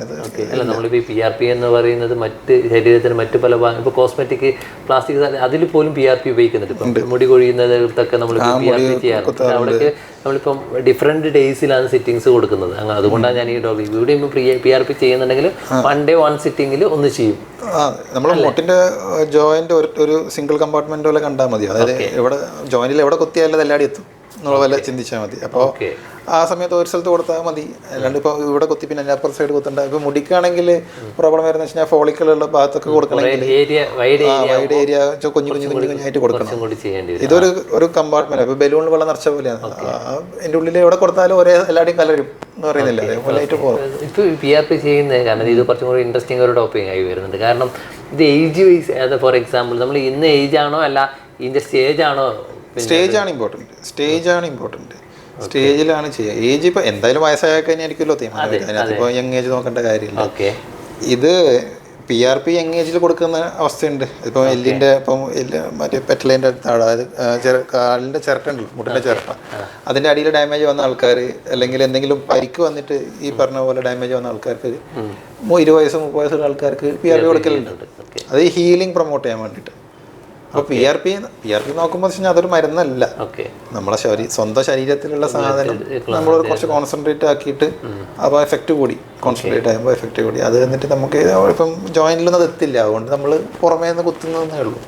അല്ല, നമ്മളിപ്പോൾ ഈ PRP എന്ന് പറയുന്നത് മറ്റ് ശരീരത്തിന് മറ്റ് പല ഇപ്പോൾ കോസ്മെറ്റിക് പ്ലാസ്റ്റിക് അതിൽ പോലും PRP ഉപയോഗിക്കുന്നുണ്ട്. ഇപ്പം മുടി കൊഴിയുന്നതൊക്കെ നമ്മൾ PRP ചെയ്യാറുണ്ട്. അവിടേക്ക് നമ്മളിപ്പം ഡിഫറെൻറ്റ് ഡേയ്സിലാണ് സിറ്റിങ്സ് കൊടുക്കുന്നത്. അങ്ങനെ അതുകൊണ്ടാണ് ഞാൻ ഈ ഡോക്ടർ ഇവിടെയും PRP ചെയ്യുന്നുണ്ടെങ്കിൽ 1 day 1 sitting ഒന്ന് ചെയ്യും. നമ്മൾ മുട്ടിൻ്റെ ജോയിൻ്റ് ഒരു സിംഗിൾ കമ്പാർട്ട്മെൻ്റ് പോലെ കണ്ടാൽ മതി. അതായത് എവിടെ ജോയിൻറ്റിൽ എവിടെ കൊത്തിയാലും എല്ലാടി എത്തും എന്നുള്ള പോലെ ചിന്തിച്ചാൽ മതി. അപ്പോൾ ആ സമയത്ത് ഒരു സ്ഥലത്ത് കൊടുത്താൽ മതി. അല്ലാണ്ട് ഇപ്പോൾ ഇവിടെ കൊത്തി പിന്നെ അപ്പർ സൈഡ് കൊത്തണ്ട. ഇപ്പോൾ മുടിക്കാണെങ്കിൽ പ്രോബ്ലം വരുന്നത് വെച്ച് കഴിഞ്ഞാൽ ഫോളിക്കലുള്ള ഭാഗത്തൊക്കെ കൊടുക്കണമെങ്കിൽ വൈഡ് ഏരിയ കുഞ്ഞായിട്ട് കൊടുക്കണം. ഇതൊരു കമ്പാർട്ട്മെന്റ്. ഇപ്പോൾ ബലൂണിൽ വെള്ളം നിറച്ച പോലെയാണ്. എൻ്റെ ഉള്ളിൽ എവിടെ കൊടുത്താലും ഒരേ എല്ലാവരുടെയും കലരും എന്ന് പറയുന്നില്ല, അതേപോലെ ആയിട്ട് പോകും. ഇപ്പോൾ PRP ചെയ്യുന്നത് കാരണം ഇത് കുറച്ചും കൂടി ഇൻട്രസ്റ്റിംഗ് ഒരു ടോപ്പിക് ആയി വരുന്നുണ്ട്. കാരണം ഇത് ഏജ് വൈസ്, ഫോർ എക്സാമ്പിൾ നമ്മൾ ഇന്ന് ഏജ് ആണോ അല്ല ഇതിൻ്റെ സ്റ്റേജ് ആണോ? സ്റ്റേജാണ് ഇമ്പോർട്ടൻറ്റ്. സ്റ്റേജിലാണ് ചെയ്യുക. ഏജ് ഇപ്പോൾ എന്തായാലും വയസ്സായ കഴിഞ്ഞായിരിക്കുമല്ലോ തീരുമാനം. അതിനകത്തിപ്പോൾ യങ് ഏജ് നോക്കേണ്ട കാര്യമില്ല. ഇത് PRP യങ് ഏജിൽ കൊടുക്കുന്ന അവസ്ഥയുണ്ട്. ഇപ്പോൾ എല്ലിൻ്റെ മറ്റേ പെറ്റലേൻ്റെ താഴെ, അതായത് കാലിൻ്റെ ചിരട്ടുണ്ടല്ലോ, മുട്ടിൻ്റെ ചിരട്ട, അതിൻ്റെ അടിയിൽ ഡാമേജ് വന്ന ആൾക്കാർ, അല്ലെങ്കിൽ എന്തെങ്കിലും പരിക്ക് വന്നിട്ട് ഈ പറഞ്ഞ പോലെ ഡാമേജ് വന്ന ആൾക്കാർക്ക് 20 വയസ്സ് 30 വയസ്സുള്ള ആൾക്കാർക്ക് PRP കൊടുക്കലുണ്ട്. അത് ഹീലിംഗ് പ്രൊമോട്ട് ചെയ്യാൻ വേണ്ടിയിട്ട്. അപ്പോൾ PRP നോക്കുമ്പോൾ വെച്ച് കഴിഞ്ഞാൽ അതൊരു മരുന്നല്ല. നമ്മളെ സ്വന്തം ശരീരത്തിലുള്ള സാധനം നമ്മൾ കുറച്ച് കോൺസെൻട്രേറ്റ് ആക്കിയിട്ട് അപ്പോൾ എഫക്റ്റ് കൂടി, കോൺസെൻട്രേറ്റ് ആകുമ്പോൾ എഫക്റ്റ് കൂടി. അത് എന്നിട്ട് നമുക്ക് ഇപ്പം ജോയിൻറ്റിലൊന്നും അത് എത്തില്ല. അതുകൊണ്ട് നമ്മൾ പുറമേ നിന്ന് കുത്തുന്നതേ ഉള്ളൂ,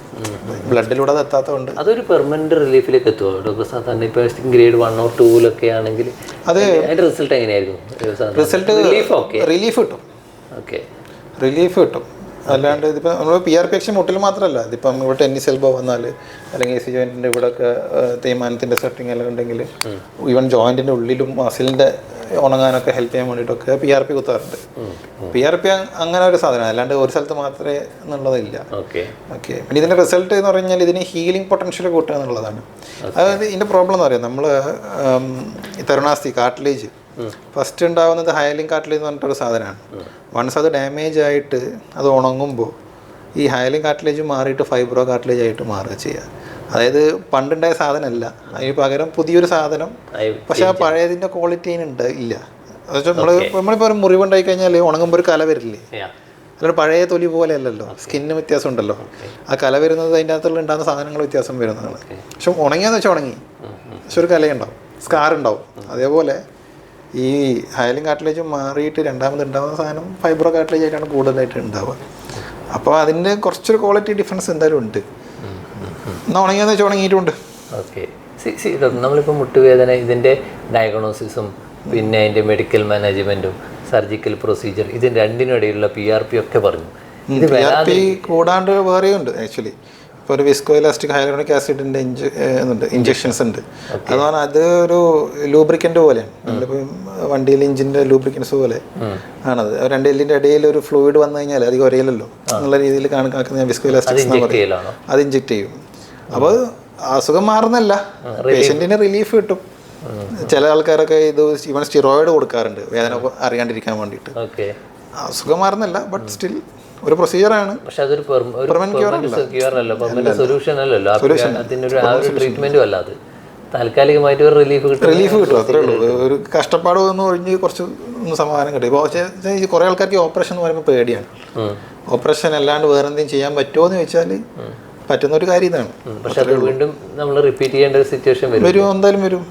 ബ്ലഡിലൂടെ അത് എത്താത്തതുകൊണ്ട്. അതൊരു പെർമനന്റ് റിലീഫിലേക്ക് എത്തുമോ ഡോക്ടർ? സാധാരണ ഇപ്പോൾ ഗ്രേഡ് 1 or 2 ആണെങ്കിൽ അത് അതിൻ്റെ റിസൾട്ട് എങ്ങനെയായിരിക്കും? റിലീഫ് കിട്ടും. അല്ലാണ്ട് ഇതിപ്പോൾ നമ്മൾ PRP മുട്ടിൽ മാത്രമല്ല, ഇതിപ്പം ഇവിടെ ടെന്നീസ് എൽബോ വന്നാൽ അല്ലെങ്കിൽ AC ജോയിൻറ്റിൻ്റെ ഇവിടെയൊക്കെ തേയ്മാനത്തിൻ്റെ സെറ്റിംഗ് എല്ലാം ഉണ്ടെങ്കിൽ ഈവൻ ജോയിൻറ്റിൻ്റെ ഉള്ളിലും മസിലിൻ്റെ ഉണങ്ങാനൊക്കെ ഹെൽപ്പ് ചെയ്യാൻ വേണ്ടിയിട്ടൊക്കെ PRP കുത്താറുണ്ട്. PRP അങ്ങനെ ഒരു സാധനം, അല്ലാണ്ട് ഒരു സ്ഥലത്ത് മാത്രമേ എന്നുള്ളതില്ല. പിന്നെ ഇതിൻ്റെ റിസൾട്ട് എന്ന് പറഞ്ഞു കഴിഞ്ഞാൽ ഇതിന് ഹീലിംഗ് പൊട്ടൻഷ്യൽ കൂട്ടുക എന്നുള്ളതാണ്. അതായത് ഇതിൻ്റെ പ്രോബ്ലം എന്ന് പറയാം, നമ്മൾ ഈ തരുണാസ്ഥി കാർട്ടിലേജ് ഫസ്റ്റ് ഉണ്ടാകുന്നത് ഹയലിംഗ് കാർട്ടിലേജ് എന്ന് പറഞ്ഞിട്ടൊരു സാധനമാണ്. വൺസ് അത് ഡാമേജ് ആയിട്ട് അത് ഉണങ്ങുമ്പോൾ ഈ ഹയലിംഗ് കാർട്ടിലേജ് മാറിയിട്ട് ഫൈബ്രോ കാർട്ടിലേജ് ആയിട്ട് മാറുക ചെയ്യുക. അതായത് പണ്ടുണ്ടായ സാധനമല്ല, അതിന് പകരം പുതിയൊരു സാധനം. പക്ഷെ ആ പഴയതിൻ്റെ ക്വാളിറ്റി അതിനുണ്ട് ഇല്ല. എന്നുവെച്ചാൽ നമ്മളിപ്പോൾ ഒരു മുറിവുണ്ടായി കഴിഞ്ഞാൽ ഉണങ്ങുമ്പോൾ ഒരു കല വരില്ലേ, അല്ലാണ്ട് പഴയ തൊലി പോലെ അല്ലല്ലോ, സ്കിന്നിന് വ്യത്യാസം ഉണ്ടല്ലോ. ആ കല വരുന്നത് അതിൻ്റെ അകത്തുള്ള ഉണ്ടാകുന്ന സാധനങ്ങൾ വ്യത്യാസം വരുന്നതാണ്. പക്ഷെ ഉണങ്ങിയാന്ന് വെച്ചാൽ ഉണങ്ങി, പക്ഷെ ഒരു കലയുണ്ടാവും, സ്കാർ ഉണ്ടാവും. അതേപോലെ ഈ ഹയലിംഗ് കാർട്ടിലേജ് മാറിയിട്ട് രണ്ടാമത് ഉണ്ടാകുന്ന സാധനം ഫൈബ്രോ കാർട്ടിലേജ് ആയിട്ടാണ് കൂടുതലായിട്ട് ഉണ്ടാവുക. അപ്പോൾ അതിൻ്റെ കുറച്ചൊരു ക്വാളിറ്റി ഡിഫറൻസ് എന്തായാലും ഉണ്ട്. എന്നാൽ ഉണങ്ങിയാന്ന് വെച്ചാൽ ഉണങ്ങിയിട്ടുണ്ട്. ഓക്കെ. നമ്മളിപ്പോൾ മുട്ടുവേദന ഇതിൻ്റെ ഡയഗ്നോസിസും പിന്നെ അതിൻ്റെ മെഡിക്കൽ മാനേജ്മെൻറ്റും സർജിക്കൽ പ്രൊസീജിയർ ഇതിന് രണ്ടിനും ഇടയിലുള്ള PRP ഒക്കെ പറഞ്ഞു. ഇത് PRP കൂടാണ്ട് വേറെയും ഉണ്ട് ആക്ച്വലി. ഇപ്പോൾ ഒരു വിസ്കോ ഇലാസ്റ്റിക് ഹൈലൂറോണിക് ആസിഡിൻ്റെ ഇഞ്ചെക്ഷൻസ് ഉണ്ട്. അതുപോലെ അത് ഒരു ലൂബ്രിക്കൻ്റ് പോലെയാണ്. നമ്മളിപ്പോൾ വണ്ടിയിൽ ഇഞ്ചിൻ്റെ ലൂബ്രിക്കൻസ് പോലെ ആണത്. രണ്ട് എല്ലിൻ്റെ ഇടയിൽ ഒരു ഫ്ലൂയിഡ് വന്നു കഴിഞ്ഞാൽ അധികം ഒരയില്ലല്ലോ എന്നുള്ള രീതിയിൽ കണക്കാക്കുന്ന വിസ്കോ ഇലാസ്റ്റിക്സ് എന്ന് പറയും. അത് ഇഞ്ചെക്ട് ചെയ്യും. അപ്പോൾ അസുഖം മാറുന്നല്ല, പേഷ്യൻറ്റിന് റിലീഫ് കിട്ടും. ചില ആൾക്കാരൊക്കെ ഇത് ഈവൻ സ്റ്റിറോയിഡ് കൊടുക്കാറുണ്ട് വേദന അറിയാണ്ടിരിക്കാൻ വേണ്ടിയിട്ട്. അസുഖം മാറുന്നല്ല, ബട്ട് സ്റ്റിൽ ഒരു പ്രൊസീജിയറാണ്. പക്ഷെ അതൊരു സൊല്യൂഷൻ അല്ലല്ലോ, ട്രീറ്റ്മെന്റും അല്ല, അത് താൽക്കാലികമായിട്ട് ഒരു റിലീഫ് കിട്ടും, അത്രേ ഉള്ളൂ. ഒരു കഷ്ടപ്പാട് ഒന്ന് ഒഴിഞ്ഞ് കുറച്ച് ഒന്ന് സമാധാനം കിട്ടും. ഇപ്പോൾ കുറേ ആൾക്കാർക്ക് ഓപ്പറേഷൻ എന്ന് പറയുമ്പോൾ പേടിയാണ്. ഓപ്പറേഷൻ അല്ലാണ്ട് വേറെ എന്തെങ്കിലും ചെയ്യാൻ പറ്റുമോ എന്ന് ചോദിച്ചാൽ പറ്റുന്ന ഒരു കാര്യം ഇതാണ്. പക്ഷെ അത് വീണ്ടും നമ്മൾ റിപ്പീറ്റ് ചെയ്യേണ്ട ഒരു സിറ്റുവേഷൻ വരും, എന്തായാലും വരും.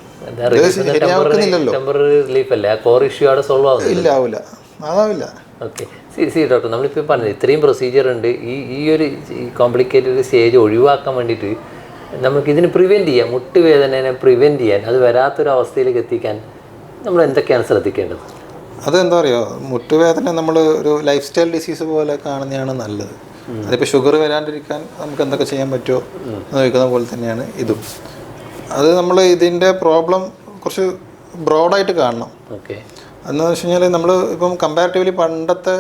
ടെമ്പററി റിലീഫ് അല്ലേ, ആ കോർ ഇഷ്യൂ അവിടെ സോൾവ് ആവുന്നില്ല, അതാവില്ല. ഓക്കെ. സി ഡോക്ടർ, നമ്മളിപ്പോൾ പറഞ്ഞത് ഇത്രയും പ്രൊസീജിയർ ഉണ്ട്. ഈ ഒരു കോംപ്ലിക്കേറ്റഡ് സ്റ്റേജ് ഒഴിവാക്കാൻ വേണ്ടിയിട്ട് നമുക്ക് ഇതിന് പ്രിവെൻറ്റ് ചെയ്യാം, മുട്ടുവേദനയെ പ്രിവെൻറ്റ് ചെയ്യാൻ, അത് വരാത്തൊരവസ്ഥയിലേക്ക് എത്തിക്കാൻ നമ്മൾ എന്തൊക്കെയാണ് ശ്രദ്ധിക്കേണ്ടത്? അതെന്താ പറയുക, മുട്ടുവേദന നമ്മൾ ഒരു ലൈഫ് സ്റ്റൈൽ ഡിസീസ് പോലെ കാണുന്നതാണ് നല്ലത്. അതിപ്പോൾ ഷുഗർ വരാണ്ടിരിക്കാൻ നമുക്ക് എന്തൊക്കെ ചെയ്യാൻ പറ്റുമോ എന്ന് ചോദിക്കുന്ന പോലെ തന്നെയാണ് ഇതും. അത് നമ്മൾ ഇതിൻ്റെ പ്രോബ്ലം കുറച്ച് ബ്രോഡായിട്ട് കാണണം. ഓക്കെ. എന്ന് വെച്ച് കഴിഞ്ഞാൽ നമ്മൾ ഇപ്പം കമ്പാരിറ്റീവ്ലി പണ്ടത്തെ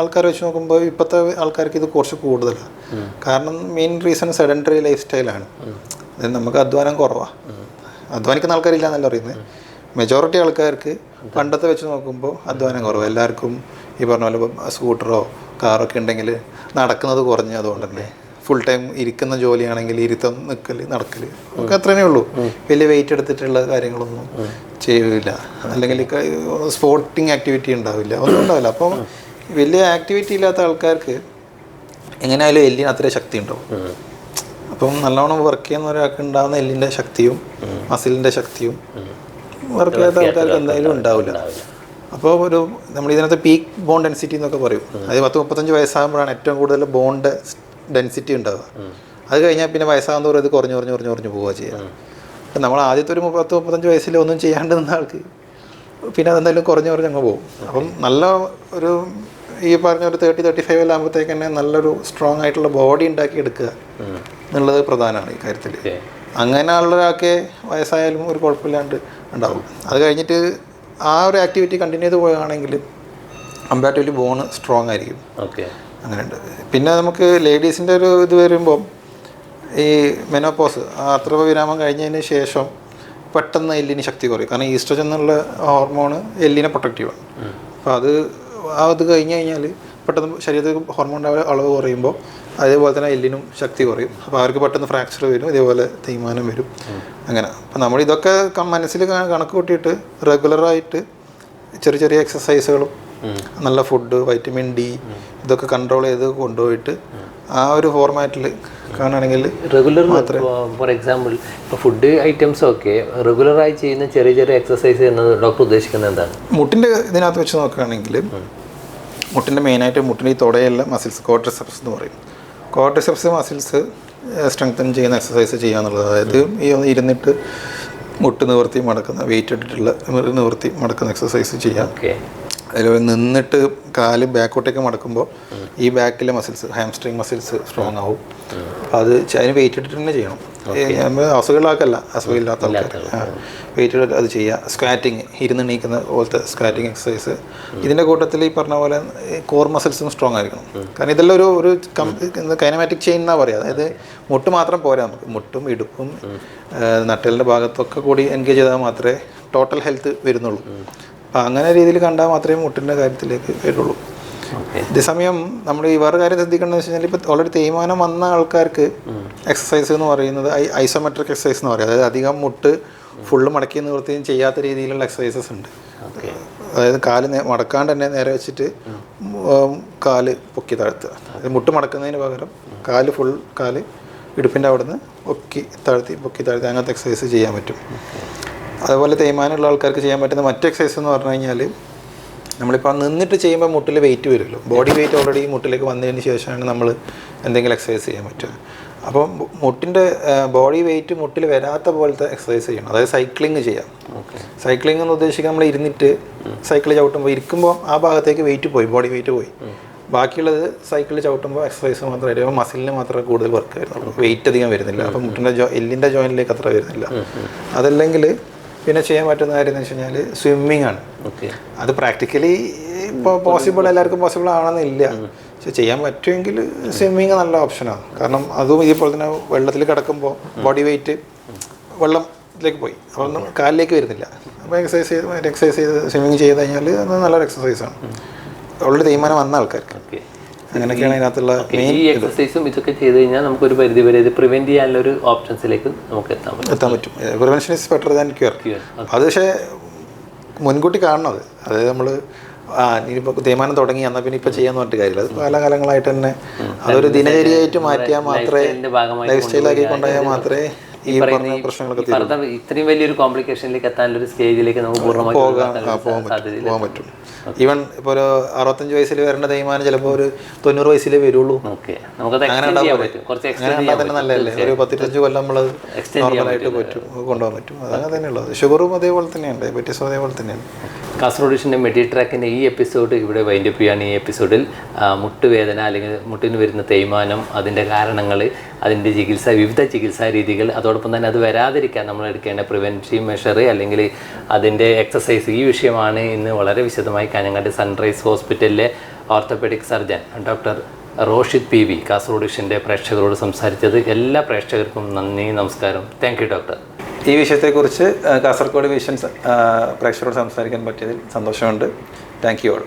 ആൾക്കാർ വെച്ച് നോക്കുമ്പോൾ ഇപ്പോഴത്തെ ആൾക്കാർക്ക് ഇത് കുറച്ച് കൂടുതലാണ്. കാരണം മെയിൻ റീസൺ സെഡൻറ്ററി ലൈഫ് സ്റ്റൈലാണ്. അതായത് നമുക്ക് അധ്വാനം കുറവാണ്. അധ്വാനിക്കുന്ന ആൾക്കാരില്ല എന്നല്ല പറയുന്നത്. മെജോറിറ്റി ആൾക്കാർക്ക് പണ്ടത്തെ വെച്ച് നോക്കുമ്പോൾ അധ്വാനം കുറവ്. എല്ലാവർക്കും ഈ പറഞ്ഞ പോലെ സ്കൂട്ടറോ കാറൊക്കെ ഉണ്ടെങ്കിൽ നടക്കുന്നത് കുറഞ്ഞ്, അതുകൊണ്ട് തന്നെ ഫുൾ ടൈം ഇരിക്കുന്ന ജോലിയാണെങ്കിൽ ഇരുത്തം നിൽക്കൽ നടക്കൽ ഒക്കെ അത്രേ ഉള്ളൂ. വലിയ വെയിറ്റ് എടുത്തിട്ടുള്ള കാര്യങ്ങളൊന്നും ചെയ്യില്ല, അല്ലെങ്കിൽ സ്പോർട്ടിങ് ആക്ടിവിറ്റി ഉണ്ടാവില്ല, ഒന്നും ഉണ്ടാവില്ല. അപ്പം വലിയ ആക്ടിവിറ്റി ഇല്ലാത്ത ആൾക്കാർക്ക് എങ്ങനെയായാലും എല്ലിന് അത്ര ശക്തി ഉണ്ടാവും. അപ്പം നല്ലോണം വർക്ക് ചെയ്യുന്ന ഒരാൾക്ക് ഉണ്ടാകുന്ന എല്ലിൻ്റെ ശക്തിയും മസിലിൻ്റെ ശക്തിയും വർക്ക് ചെയ്യാത്ത ആൾക്കാർക്ക് എന്തായാലും ഉണ്ടാവില്ല. അപ്പോൾ നമ്മൾ ഇതിനകത്ത് പീക്ക് ബോൺ ഡെൻസിറ്റി എന്നൊക്കെ പറയും. അത് 30-35 വയസ്സാകുമ്പോഴാണ് ഏറ്റവും കൂടുതൽ ബോണ്ട് ഡെൻസിറ്റി ഉണ്ടാവുക. അത് കഴിഞ്ഞാൽ പിന്നെ വയസ്സാകുന്നതോറും ഇത് കുറഞ്ഞു പോവുക ചെയ്യുക. അപ്പം നമ്മൾ ആദ്യത്തെ ഒരു 30-35 വയസ്സിൽ ഒന്നും ചെയ്യാണ്ട് നിന്ന ആൾക്ക് പിന്നെ അതെന്തായാലും കുറഞ്ഞ് അങ്ങ് പോകും. അപ്പം നല്ല ഒരു ഈ പറഞ്ഞ ഒരു 30-35 ആകുമ്പോഴത്തേക്ക് തന്നെ നല്ലൊരു സ്ട്രോങ് ആയിട്ടുള്ള ബോഡി ഉണ്ടാക്കി എടുക്കുക എന്നുള്ളത് പ്രധാനമാണ് ഈ കാര്യത്തിൽ. അങ്ങനെയുള്ള ഒരാൾക്ക് വയസ്സായാലും ഒരു കുഴപ്പമില്ലാണ്ട് ഉണ്ടാവും. അത് കഴിഞ്ഞിട്ട് ആ ഒരു ആക്ടിവിറ്റി കണ്ടിന്യൂ ചെയ്ത് പോവുകയാണെങ്കിൽ കമ്പാരിറ്റീവ്ലി ബോണ് സ്ട്രോങ് ആയിരിക്കും. അങ്ങനെയുണ്ട്. പിന്നെ നമുക്ക് ലേഡീസിൻ്റെ ഒരു ഇത് വരുമ്പം ഈ മെനോപോസ് ആർത്തവ വിരാമം കഴിഞ്ഞതിന് ശേഷം പെട്ടെന്ന് എല്ലിന് ശക്തി കുറയും. കാരണം ഈസ്ട്രജൻ എന്നുള്ള ഹോർമോണ് എല്ലിനെ പ്രൊട്ടക്റ്റീവാണ്. അപ്പോൾ അത് കഴിഞ്ഞ് കഴിഞ്ഞാൽ പെട്ടെന്ന് ശരീരത്തിൽ ഹോർമോണിൻ്റെ അളവ് കുറയുമ്പോൾ അതേപോലെ തന്നെ എല്ലിനും ശക്തി കുറയും. അപ്പോൾ അവർക്ക് പെട്ടെന്ന് ഫ്രാക്ചർ വരും, ഇതേപോലെ തേയ്മാനം വരും. അങ്ങനെ അപ്പോൾ നമ്മളിതൊക്കെ മനസ്സിൽ കണക്ക് കൂട്ടിയിട്ട് റെഗുലറായിട്ട് ചെറിയ എക്സസൈസുകളും നല്ല ഫുഡ്, വൈറ്റമിൻ ഡി ഇതൊക്കെ കൺട്രോൾ ചെയ്ത് കൊണ്ടുപോയിട്ട് ആ ഒരു ഫോർമാറ്റിൽ കാണുകയാണെങ്കിൽ റെഗുലർ ഫോർ എക്സാമ്പിൾ ഇപ്പോൾ ഫുഡ് ഐറ്റംസ് ഒക്കെ റെഗുലറായി ചെയ്യുന്ന ചെറിയ എക്സസൈസ് എന്നത് ഡോക്ടർ ഉദ്ദേശിക്കുന്നത് എന്താണ്? മുട്ടിൻ്റെ ഇതിനകത്ത് വെച്ച് നോക്കുകയാണെങ്കിൽ മുട്ടിൻ്റെ മെയിനായിട്ട് മുട്ടിൻ്റെ ഈ തുടയുള്ള മസിൽസ് ക്വാഡ്രിസെപ്സ് എന്ന് പറയും. ക്വാഡ്രിസെപ്സ് മസിൽസ് സ്ട്രെങ്തൻ ചെയ്യുന്ന എക്സസൈസ് ചെയ്യുക എന്നുള്ളത്. അതായത് ഈ ഇരുന്നിട്ട് മുട്ട് നിവർത്തി മടക്കുന്ന വെയിറ്റ് ഇട്ടിട്ടുള്ള നിവർത്തി മടക്കുന്ന എക്സസൈസ് ചെയ്യാം. അതിൽ നിന്നിട്ട് കാല് ബാക്കോട്ടേക്ക് മടക്കുമ്പോൾ ഈ ബാക്കിലെ മസിൽസ് ഹാംസ്ട്രിങ് മസിൽസ് സ്ട്രോങ് ആവും. അപ്പോൾ അതിന് വെയിറ്റ് ഇട്ടിട്ട് തന്നെ ചെയ്യണം. അസുഖമില്ലാത്തല്ല, അസുഖമില്ലാത്ത ആൾക്കാർ വെയിറ്റ് ഇട്ടിട്ട് അത് ചെയ്യുക. സ്ക്വാറ്റിങ്, ഇരുന്നെണീക്കുന്ന പോലത്തെ സ്ക്വാറ്റിങ് എക്സസൈസ്. ഇതിൻ്റെ കൂട്ടത്തിൽ ഈ പറഞ്ഞ പോലെ കോർ മസിൽസും സ്ട്രോങ് ആയിരിക്കണം. കാരണം ഇതെല്ലാം ഒരു കൈനമാറ്റിക് ചെയിൻ എന്നാണ് പറയുക. അതായത് മുട്ട് മാത്രം പോരാ, നമുക്ക് മുട്ടും ഇടുപ്പും നട്ടലിൻ്റെ ഭാഗത്തൊക്കെ കൂടി എൻഗേജ് ചെയ്താൽ മാത്രമേ ടോട്ടൽ ഹെൽത്ത് വരുന്നുള്ളൂ. അപ്പം അങ്ങനെ രീതിയിൽ കണ്ടാൽ മാത്രമേ മുട്ടിൻ്റെ കാര്യത്തിലേക്ക് വരുള്ളൂ. അതേസമയം നമ്മൾ ഈ വേറെ കാര്യം ശ്രദ്ധിക്കേണ്ടതെന്ന് വെച്ച് കഴിഞ്ഞാൽ ഇപ്പോൾ ഓൾറെഡി തേയ്മാനം വന്ന ആൾക്കാർക്ക് എക്സസൈസ് എന്ന് പറയുന്നത് ഐസോമെട്രിക് എക്സസൈസ് എന്ന് പറയും. അതായത് അധികം മുട്ട് ഫുള്ള് മടക്കി നിവൃത്തിയും ചെയ്യാത്ത രീതിയിലുള്ള എക്സസൈസസ് ഉണ്ട്. അതായത് കാല് മടക്കാണ്ട് തന്നെ നേരെ വെച്ചിട്ട് കാല് പൊക്കി താഴ്ത്തുക. മുട്ട് മടക്കുന്നതിന് പകരം കാല് ഇടുപ്പിൻ്റെ അവിടെ നിന്ന് പൊക്കി താഴ്ത്തി അങ്ങനത്തെ എക്സസൈസ് ചെയ്യാൻ പറ്റും. അതുപോലെ തേയ്മാനമുള്ള ആൾക്കാർക്ക് ചെയ്യാൻ പറ്റുന്ന മറ്റ് എക്സസൈസ് എന്ന് പറഞ്ഞു കഴിഞ്ഞാൽ നമ്മളിപ്പോൾ നിന്നിട്ട് ചെയ്യുമ്പോൾ മുട്ടിൽ വെയിറ്റ് വരുമല്ലോ. ബോഡി വെയിറ്റ് ഓൾറെഡി മുട്ടിലേക്ക് വന്നതിന് ശേഷമാണ് നമ്മൾ എന്തെങ്കിലും എക്സസൈസ് ചെയ്യാൻ പറ്റുക. അപ്പം മുട്ടിൻ്റെ ബോഡി വെയിറ്റ് മുട്ടിൽ വരാത്ത പോലത്തെ എക്സസൈസ് ചെയ്യണം. അതായത് സൈക്ലിങ് ചെയ്യാം. സൈക്ലിംഗ് എന്ന് ഉദ്ദേശിക്കുക നമ്മൾ ഇരുന്നിട്ട് സൈക്കിൾ ചവിട്ടുമ്പോൾ ഇരിക്കുമ്പോൾ ആ ഭാഗത്തേക്ക് വെയിറ്റ് പോയി, ബോഡി വെയിറ്റ് പോയി. ബാക്കിയുള്ളത് സൈക്കിളിൽ ചവിട്ടുമ്പോൾ എക്സസൈസ് മാത്രമായിട്ട് മസിലിന് മാത്രമേ കൂടുതൽ വർക്ക് വരുന്നുള്ളൂ, വെയിറ്റ് അധികം വരുന്നില്ല. അപ്പം മുട്ടിൻ്റെ എല്ലിൻ്റെ ജോയിൻറ്റിലേക്ക് അത്ര വരുന്നില്ല. അതല്ലെങ്കിൽ പിന്നെ ചെയ്യാൻ പറ്റുന്ന കാര്യം എന്ന് വെച്ച് കഴിഞ്ഞാൽ സ്വിമ്മിങ് ആണ്. അത് പ്രാക്ടിക്കലി ഇപ്പോൾ എല്ലാവർക്കും പോസിബിൾ ആണെന്നില്ല. പക്ഷെ ചെയ്യാൻ പറ്റുമെങ്കിൽ സ്വിമ്മിങ് നല്ല ഓപ്ഷനാണ്. കാരണം അതും ഇതുപോലെ തന്നെ വെള്ളത്തിൽ കിടക്കുമ്പോൾ ബോഡി വെയിറ്റ് വെള്ളത്തിലേക്ക് പോയി, അതൊന്നും കാലിലേക്ക് വരുന്നില്ല. അപ്പോൾ എക്സസൈസ് ചെയ്ത് സ്വിമ്മിങ് ചെയ്ത് കഴിഞ്ഞാൽ അത് നല്ലൊരു എക്സസൈസാണ് ഓൾറെഡി തേയ്മാനം വന്ന ആൾക്കാർക്ക്. അങ്ങനെയൊക്കെയാണ് അതിനകത്തുള്ള ഈ എക്സസൈസും ഇതൊക്കെ ചെയ്ത് കഴിഞ്ഞാൽ നമുക്കൊരു പരിധി വരെ ഇത് പ്രിവെൻറ്റ് ചെയ്യാനുള്ള ഒരു ഓപ്ഷൻസിലേക്ക് നമുക്ക് എത്താൻ പറ്റും. Prevention is better than cure. അത് പക്ഷേ മുൻകൂട്ടി കാണണം. അതായത് നമ്മൾ ഇനിയിപ്പോൾ തേയ്മാനം തുടങ്ങി എന്നാൽ പിന്നെ ഇപ്പോൾ ചെയ്യാൻ പറഞ്ഞിട്ട് കാര്യമില്ല. അത് കാലകാലങ്ങളായിട്ട് തന്നെ അതൊരു ദിനചര്യയായിട്ട് മാറ്റിയാൽ മാത്രമേ, ലൈഫ് സ്റ്റൈലാക്കി കൊണ്ടുപോയാൽ മാത്രമേ ഈ പറഞ്ഞ പ്രശ്നങ്ങളൊക്കെ ഇത്രയും വലിയൊരു കോംപ്ലിക്കേഷനിലേക്ക് എത്താനുള്ള സ്റ്റേജിലേക്ക് നമുക്ക് പൂർണ്ണമായി പോകാൻ പറ്റും. ഈവൻ ഇപ്പോൾ ഒരു 65 വയസ്സിൽ വരേണ്ട തേയ്മാനം ചിലപ്പോൾ ഒരു 90 വയസ്സിലേ വരുള്ളൂ. അങ്ങനെ ഉണ്ടാകാൻ തന്നെ നല്ലതല്ലേ? ഒരു 10-25 കൊല്ലം നമ്മളത് നോർമലായിട്ട് കൊണ്ടുപോകാൻ പറ്റും. അതങ്ങനെ തന്നെയുള്ളത്. ഷുഗറും അതേപോലെ തന്നെയാണ്, ഡയബറ്റീസും അതേപോലെ തന്നെയാണ്. കാസർഗോഡ് വിഷൻ്റെ മെഡിട്രാക്കിൻ്റെ ഈ എപ്പിസോഡ് ഇവിടെ വൈൻഡപ്പ് ചെയ്യാണ്. ഈ എപ്പിസോഡിൽ മുട്ടുവേദന അല്ലെങ്കിൽ മുട്ടിന് വരുന്ന തേയ്മാനം, അതിൻ്റെ കാരണങ്ങൾ, അതിൻ്റെ ചികിത്സ, വിവിധ ചികിത്സാ രീതികൾ, അതോടൊപ്പം തന്നെ അത് വരാതിരിക്കാൻ നമ്മൾ എടുക്കേണ്ട പ്രിവെൻറ്റീവ് മെഷർ അല്ലെങ്കിൽ അതിൻ്റെ എക്സസൈസ്, ഈ വിഷയമാണ് ഇന്ന് വളരെ വിശദമായി കാഞ്ഞങ്ങാട് സൺറൈസ് ഹോസ്പിറ്റലിലെ orthopedic surgeon doctor Roshid PV Kasaragod വിഷൻ്റെ പ്രേക്ഷകരോട് സംസാരിച്ചത്. എല്ലാ പ്രേക്ഷകർക്കും നന്ദി, നമസ്കാരം. Thank you doctor. ഈ വിഷയത്തെക്കുറിച്ച് കാസർഗോഡ് വിഷൻ പ്രേക്ഷകരോട് സംസാരിക്കാൻ പറ്റിയതിൽ സന്തോഷമുണ്ട്. Thank you all.